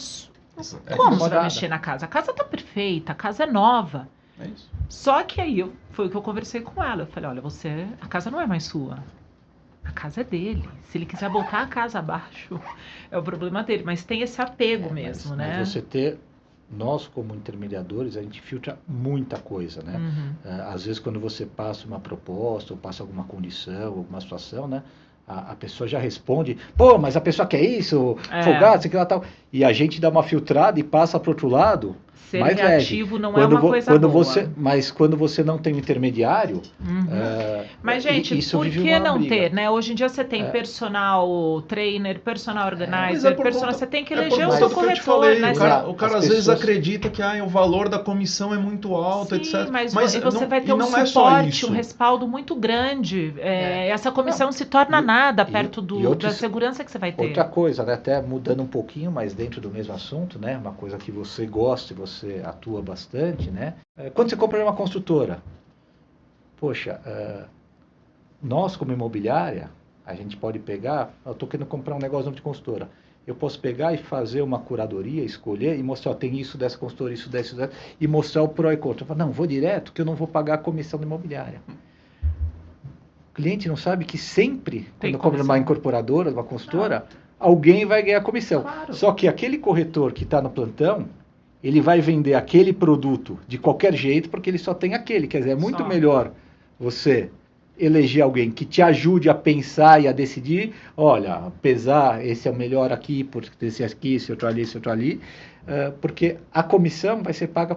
Como você vai mexer na casa? A casa tá perfeita, a casa é nova. É isso. Só que aí foi o que eu conversei com ela. Eu falei, olha, a casa não é mais sua. A casa é dele. Se ele quiser botar a casa abaixo, é o problema dele. Mas tem esse apego mesmo, né? Mas nós como intermediadores, a gente filtra muita coisa, né? Às vezes quando você passa uma proposta ou passa alguma condição, alguma situação, né? A pessoa já responde, mas a pessoa quer isso, folgado, sei que lá tal. E a gente dá uma filtrada e passa para o outro lado. Ser mais reativo leve. Não é uma coisa boa. Mas quando você não tem um intermediário... Mas, gente, por que não ter, né? Hoje em dia você tem personal trainer, personal organizer, você tem que eleger o seu corretor, né? O cara às vezes acredita que o valor da comissão é muito alto, etc. Mas você vai ter um suporte, um respaldo muito grande. Essa comissão se torna nada perto da segurança que você vai ter. Outra coisa, né? Até mudando um pouquinho, mas dentro do mesmo assunto, né? Uma coisa que você gosta e você atua bastante, né? Quando você compra uma construtora, poxa, nós como imobiliária, A gente pode pegar, eu estou querendo comprar um negócio novo de consultora. Eu posso pegar e fazer uma curadoria, escolher e mostrar, ó, tem isso dessa consultora, isso dessa, e mostrar o pró e contra. Eu falo, não, vou direto que eu não vou pagar a comissão da imobiliária. O cliente não sabe que sempre, quando compra uma incorporadora, uma consultora, alguém vai ganhar comissão. Claro. Só que aquele corretor que está no plantão, ele vai vender aquele produto de qualquer jeito, porque ele só tem aquele. Quer dizer, é muito melhor você eleger alguém que te ajude a pensar e a decidir, olha, pesar, esse é o melhor aqui, por esse aqui, esse outro ali, esse outro ali, porque a comissão vai ser paga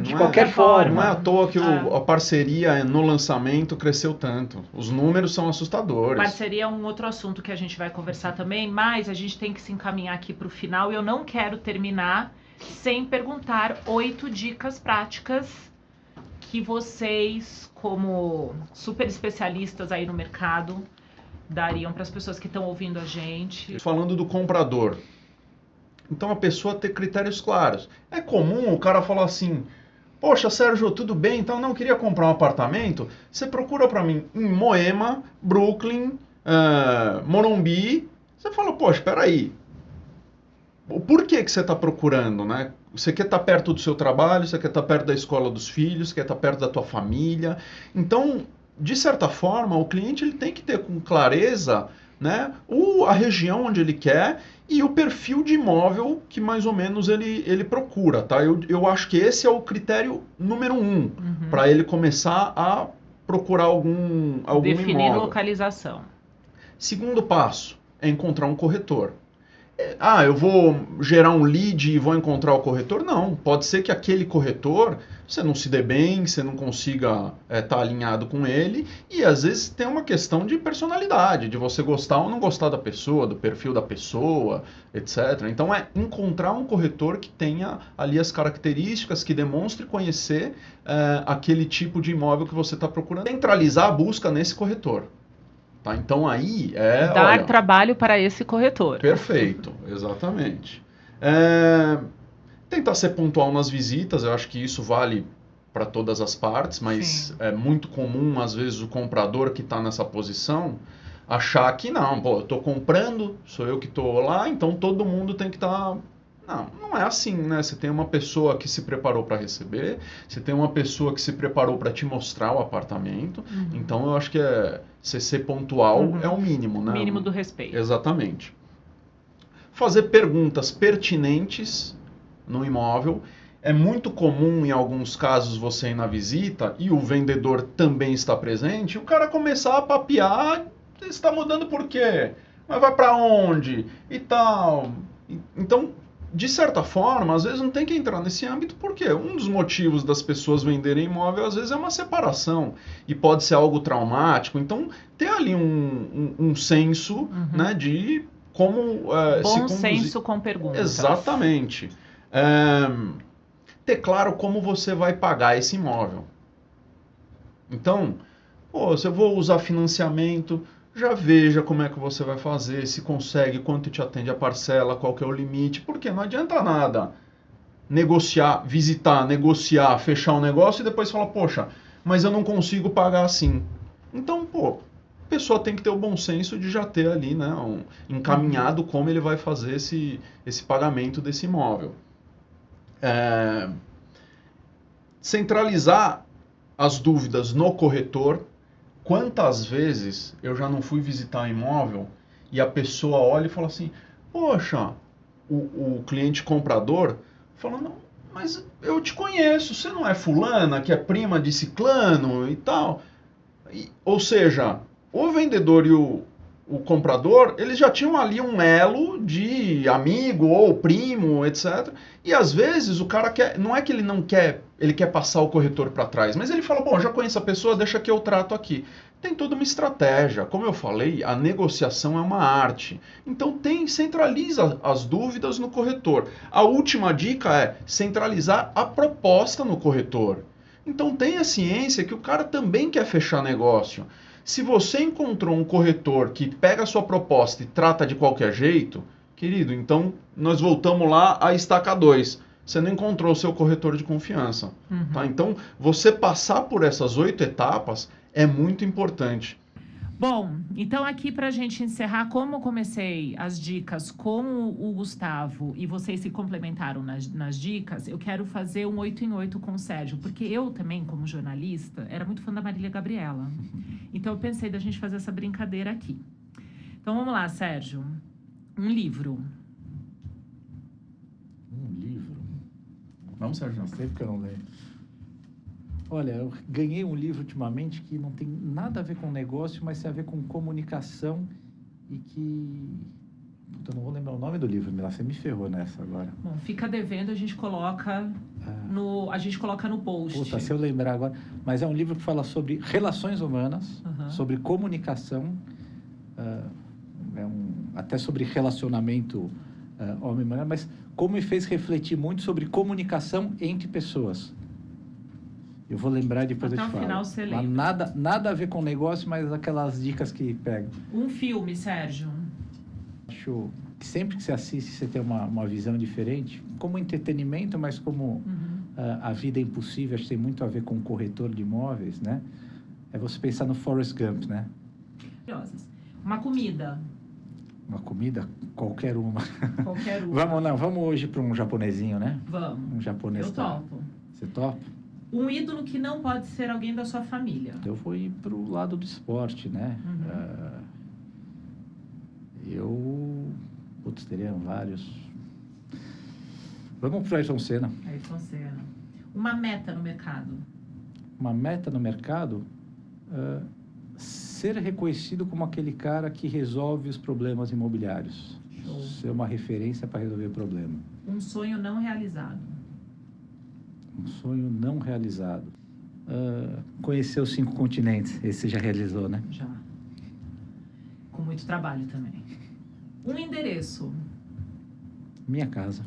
de qualquer forma. Não é à toa que a parceria no lançamento cresceu tanto. Os números são assustadores. Parceria é um outro assunto que a gente vai conversar também, mas a gente tem que se encaminhar aqui para o final e eu não quero terminar sem perguntar 8 dicas práticas que vocês, como super especialistas aí no mercado, dariam para as pessoas que estão ouvindo a gente. Falando do comprador, então a pessoa ter critérios claros. É comum o cara falar assim, poxa, Sérgio, tudo bem, então não queria comprar um apartamento, você procura para mim em Moema, Brooklyn, Morumbi, você fala, poxa, espera aí, por que você está procurando, né? Você quer estar perto do seu trabalho, você quer estar perto da escola dos filhos, você quer estar perto da tua família. Então, de certa forma, o cliente ele tem que ter com clareza, né, a região onde ele quer e o perfil de imóvel que mais ou menos ele procura. Tá? Eu acho que esse é o critério número 1 para ele começar a procurar algum Definir imóvel. Localização. Segundo passo é encontrar um corretor. Eu vou gerar um lead e vou encontrar o corretor? Não, pode ser que aquele corretor você não se dê bem, você não consiga estar alinhado com ele e às vezes tem uma questão de personalidade, de você gostar ou não gostar da pessoa, do perfil da pessoa, etc. Então é encontrar um corretor que tenha ali as características, que demonstre conhecer aquele tipo de imóvel que você está procurando. Centralizar a busca nesse corretor. Tá, então aí dar trabalho para esse corretor. Perfeito, exatamente. Tentar ser pontual nas visitas, eu acho que isso vale para todas as partes, mas sim, é muito comum, às vezes, o comprador que está nessa posição achar que não, eu estou comprando, sou eu que estou lá, então todo mundo tem que estar... Não é assim, né? Você tem uma pessoa que se preparou para receber, você tem uma pessoa que se preparou para te mostrar o apartamento, então eu acho que você ser pontual é o mínimo, né? O mínimo do respeito. Exatamente. Fazer perguntas pertinentes no imóvel. É muito comum, em alguns casos, você ir na visita e o vendedor também está presente, e o cara começar a papear, você está mudando por quê? Mas vai para onde? E tal. Então, de certa forma, às vezes não tem que entrar nesse âmbito, porque um dos motivos das pessoas venderem imóvel, às vezes, é uma separação, e pode ser algo traumático. Então, ter ali um senso, né, de como se conduzir. Bom senso com perguntas. Exatamente. Ter claro como você vai pagar esse imóvel. Então, se eu vou usar financiamento, já veja como é que você vai fazer, se consegue, quanto te atende a parcela, qual que é o limite, porque não adianta nada negociar, visitar, negociar, fechar um negócio e depois falar, poxa, mas eu não consigo pagar assim. Então, a pessoa tem que ter o bom senso de já ter ali, né, encaminhado como ele vai fazer esse pagamento desse imóvel. Centralizar as dúvidas no corretor. Quantas vezes eu já não fui visitar um imóvel e a pessoa olha e fala assim, poxa, o cliente comprador fala, não, mas eu te conheço, você não é fulana, que é prima de ciclano e tal. Ou seja, o vendedor e o comprador, eles já tinham ali um elo de amigo ou primo, etc. E às vezes o cara quer, não é que ele não quer, ele quer passar o corretor para trás, mas ele fala, bom, já conheço a pessoa, deixa que eu trato aqui. Tem toda uma estratégia. Como eu falei, a negociação é uma arte. Então centraliza as dúvidas no corretor. A última dica é centralizar a proposta no corretor. Então tenha ciência que o cara também quer fechar negócio. Se você encontrou um corretor que pega a sua proposta e trata de qualquer jeito, querido, então nós voltamos lá à estaca 2. Você não encontrou o seu corretor de confiança. Tá? Então, você passar por essas 8 etapas é muito importante. Bom, então aqui para a gente encerrar, como eu comecei as dicas com o Gustavo e vocês se complementaram nas dicas, eu quero fazer um 8 em 8 com o Sérgio, porque eu também, como jornalista, era muito fã da Marília Gabriela. Então eu pensei da gente fazer essa brincadeira aqui. Então vamos lá, Sérgio. Um livro. Um livro? Vamos, Sérgio. Não sei porque eu não leio. Olha, eu ganhei um livro ultimamente que não tem nada a ver com negócio, mas tem a ver com comunicação e que... Puta, eu não vou lembrar o nome do livro, você me ferrou nessa agora. Bom, fica devendo, a gente coloca no post. Puta, se eu lembrar agora. Mas é um livro que fala sobre relações humanas, sobre comunicação, até sobre relacionamento homem-mulher, mas como me fez refletir muito sobre comunicação entre pessoas. Eu vou lembrar depois até eu te falo. Até o final você lembra. Nada a ver com negócio, mas aquelas dicas que pegam. Um filme, Sérgio. Acho que sempre que você assiste, você tem uma visão diferente. Como entretenimento, mas como a vida é impossível, acho que tem muito a ver com corretor de imóveis, né? É você pensar no Forrest Gump, né? Uma comida. Uma comida? Qualquer uma. Qualquer uma. Vamos hoje para um japonesinho, né? Vamos. Um japonês. Eu topo. Você topa? Um ídolo que não pode ser alguém da sua família. Eu vou ir para o lado do esporte, né? Putz, teriam vários. Vamos para o Ayrton Senna. Ayrton Senna. Uma meta no mercado. Uma meta no mercado? Ser reconhecido como aquele cara que resolve os problemas imobiliários. Show. Ser uma referência para resolver o problema. Um sonho não realizado. Um sonho não realizado. Conhecer os 5 continentes. Esse você já realizou, né? Já. Com muito trabalho também. Um endereço. Minha casa.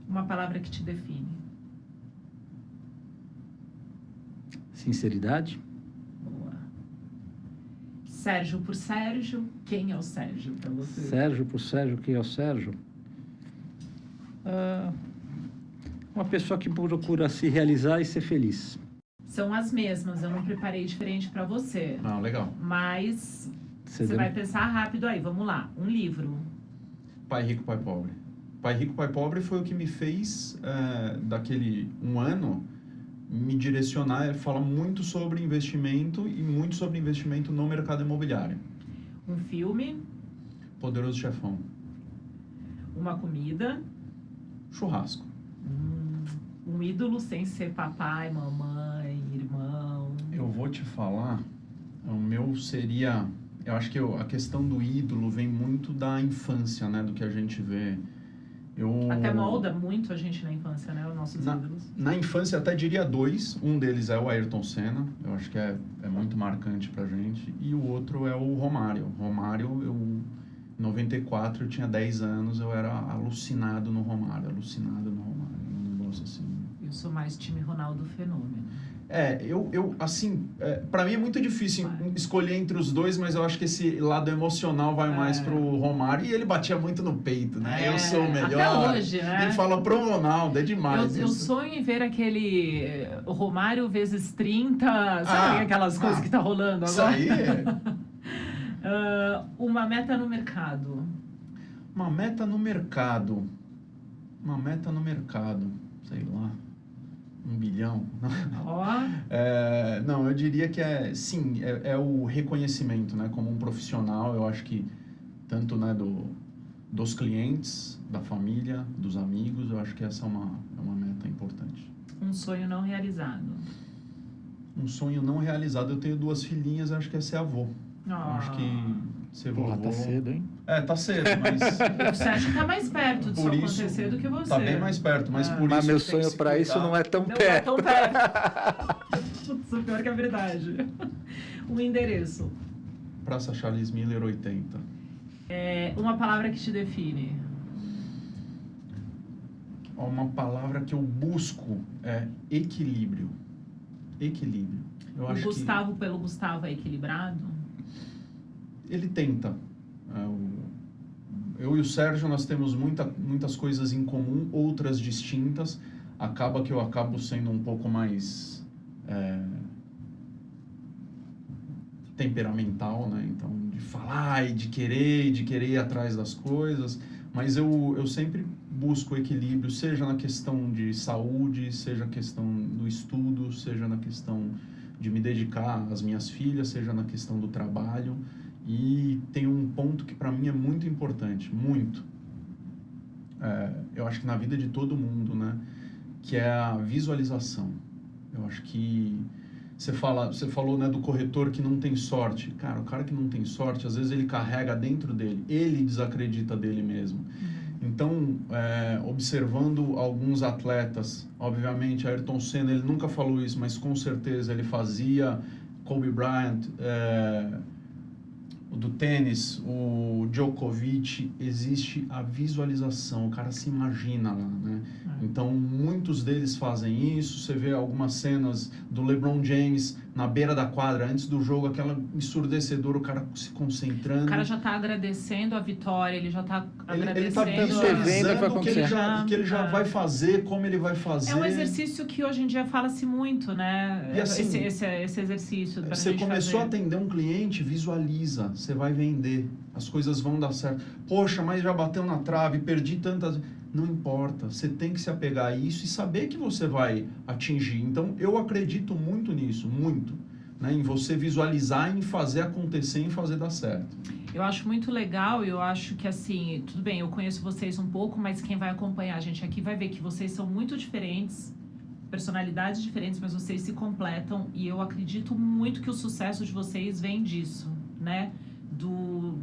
Uma palavra que te define. Sinceridade. Boa. Sérgio por Sérgio, quem é o Sérgio para você? Sérgio por Sérgio, quem é o Sérgio? Uma pessoa que procura se realizar e ser feliz. São as mesmas, eu não preparei diferente para você. Ah, legal. Mas você vai pensar rápido aí, vamos lá. Um livro. Pai Rico, Pai Pobre. Pai Rico, Pai Pobre foi o que me fez, daquele um ano, me direcionar, falar muito sobre investimento e muito sobre investimento no mercado imobiliário. Um filme. Poderoso Chefão. Uma comida. Churrasco. Um ídolo sem ser papai, mamãe, irmão. Eu vou te falar, o meu seria... Eu acho que a questão do ídolo vem muito da infância, né? Do que a gente vê. Até molda muito a gente na infância, né? Os nossos ídolos. Na infância, até diria 2. Um deles é o Ayrton Senna. Eu acho que é muito marcante pra gente. E o outro é o Romário. Romário, em 94, eu tinha 10 anos. Eu era alucinado no Romário. Um negócio assim. Eu sou mais time Ronaldo Fenômeno. Pra mim é muito difícil escolher entre os dois, mas eu acho que esse lado emocional vai mais pro Romário. E ele batia muito no peito, né? Eu sou o melhor. Até hoje, né? Ele fala pro Ronaldo, é demais. Eu sonho em ver aquele Romário vezes 30, sabe aquelas coisas que tá rolando agora? Isso aí. Uma meta no mercado. Uma meta no mercado, sei lá. 1 bilhão. Não, eu diria que é o reconhecimento, né? Como um profissional, eu acho que tanto, né, dos clientes, da família, dos amigos, eu acho que essa é uma meta importante. Um sonho não realizado. Um sonho não realizado, eu tenho 2 filhinhas, eu acho que é ser avô. Eu acho que ser vovô... tá cedo, hein? Tá cedo, mas... Você acha que tá mais perto disso acontecer do que você. Tá bem mais perto, mas por isso... Mas meu sonho para isso não é tão perto. Não é tão perto. Putz, pior que a verdade. Um endereço. Praça Charles Miller, 80. Uma palavra que te define. Uma palavra que eu busco é equilíbrio. Equilíbrio. O Gustavo, pelo Gustavo, é equilibrado? Ele tenta. Eu e o Sérgio, nós temos muitas coisas em comum, outras distintas. Acaba que eu acabo sendo um pouco mais... temperamental, né? Então, de falar e de querer ir atrás das coisas, mas eu sempre busco equilíbrio, seja na questão de saúde, seja na questão do estudo, seja na questão de me dedicar às minhas filhas, seja na questão do trabalho. E tem um ponto que para mim é muito importante, muito. Eu acho que na vida de todo mundo, né? Que é a visualização. Eu acho que você falou, né, do corretor que não tem sorte. Cara, o cara que não tem sorte, às vezes ele carrega dentro dele, ele desacredita dele mesmo. Então, observando alguns atletas, obviamente, Ayrton Senna, ele nunca falou isso, mas com certeza ele fazia, Kobe Bryant, do tênis, o Djokovic, existe a visualização, o cara se imagina lá, né? Então, muitos deles fazem isso. Você vê algumas cenas do LeBron James na beira da quadra, antes do jogo, aquela ensurdecedora, o cara se concentrando. O cara já tá agradecendo a vitória, ele já tá agradecendo. Ele tá visualizando o que ele já vai fazer, como ele vai fazer. É um exercício que hoje em dia fala-se muito, né? E assim, esse exercício. Você começou a atender um cliente, visualiza, você vai vender, as coisas vão dar certo. Poxa, mas já bateu na trave, perdi tantas... Não importa, você tem que se apegar a isso e saber que você vai atingir. Então, eu acredito muito nisso, muito, né? Em você visualizar, em fazer acontecer, em fazer dar certo. Eu acho muito legal, eu acho que assim, tudo bem, eu conheço vocês um pouco, mas quem vai acompanhar a gente aqui vai ver que vocês são muito diferentes, personalidades diferentes, mas vocês se completam, e eu acredito muito que o sucesso de vocês vem disso, né? Do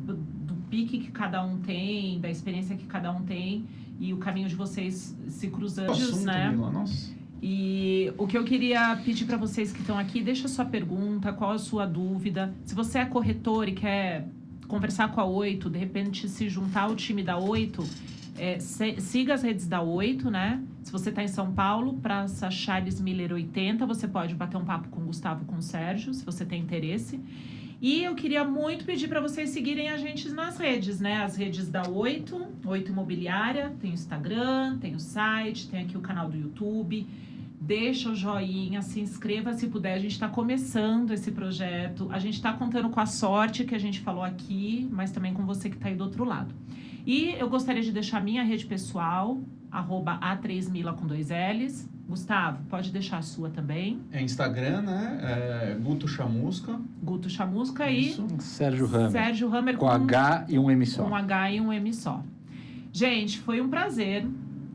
pique que cada um tem, da experiência que cada um tem, e o caminho de vocês se cruzando, né? Nossa. E o que eu queria pedir para vocês que estão aqui, deixa a sua pergunta, qual a sua dúvida. Se você é corretor e quer conversar com a 8, de repente se juntar ao time da 8, siga as redes da 8, né? Se você está em São Paulo, Praça Charles Miller 80, você pode bater um papo com o Gustavo, com o Sérgio, se você tem interesse. E eu queria muito pedir para vocês seguirem a gente nas redes, né? As redes da 8 Imobiliária, tem o Instagram, tem o site, tem aqui o canal do YouTube. Deixa o joinha, se inscreva se puder. A gente está começando esse projeto. A gente está contando com a sorte que a gente falou aqui, mas também com você que está aí do outro lado. E eu gostaria de deixar a minha rede pessoal, @A3Mila com 2 L's. Gustavo, pode deixar a sua também. Instagram, né? Guto Chamusca. Guto Chamusca e... Sérgio Hammer. Sérgio Hammer com H e um M só. Com H e um M só. Gente, foi um prazer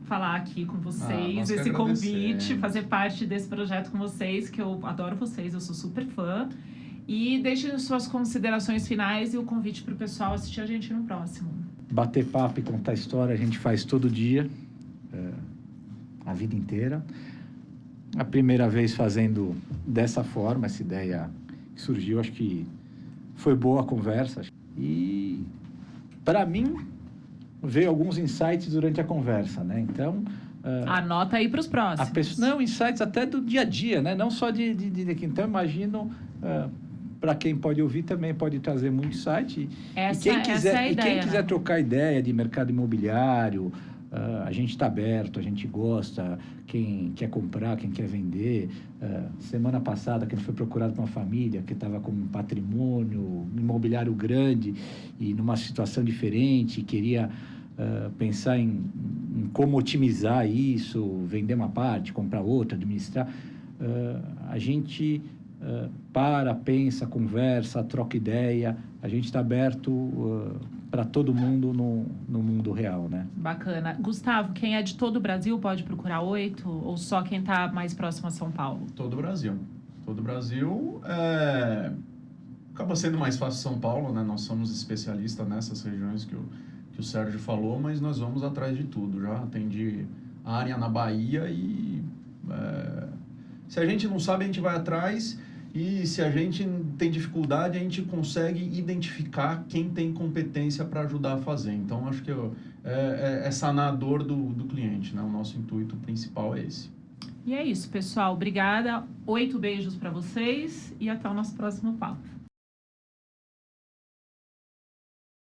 falar aqui com vocês, esse convite, fazer parte desse projeto com vocês, que eu adoro vocês, eu sou super fã. E deixem suas considerações finais e o convite para o pessoal assistir a gente no próximo. Bater papo e contar história a gente faz todo dia, a vida inteira. A primeira vez fazendo dessa forma, essa ideia que surgiu, acho que foi boa a conversa. E, para mim, veio alguns insights durante a conversa, né? Então... anota aí para os próximos. Não, insights até do dia a dia, né? Não só de então, imagino... para quem pode ouvir também pode trazer muito insight. E quem quiser trocar ideia de mercado imobiliário, a gente está aberto, a gente gosta, quem quer comprar, quem quer vender. Semana passada, que a gente foi procurado por uma família que estava com um patrimônio imobiliário grande e numa situação diferente, queria pensar em como otimizar isso, vender uma parte, comprar outra, administrar. A gente... pensa, conversa, troca ideia. A gente está aberto para todo mundo no mundo real, né? Bacana. Gustavo, quem é de todo o Brasil pode procurar 8 ou só quem está mais próximo a São Paulo? Todo o Brasil. Todo o Brasil. Acaba sendo mais fácil São Paulo, né? Nós somos especialistas nessas regiões que o Sérgio falou, mas nós vamos atrás de tudo. Já atendi área na Bahia e... se a gente não sabe, a gente vai atrás... E se a gente tem dificuldade, a gente consegue identificar quem tem competência para ajudar a fazer. Então, acho que é sanar a dor do cliente, né? O nosso intuito principal é esse. E é isso, pessoal. Obrigada. 8 beijos para vocês e até o nosso próximo papo.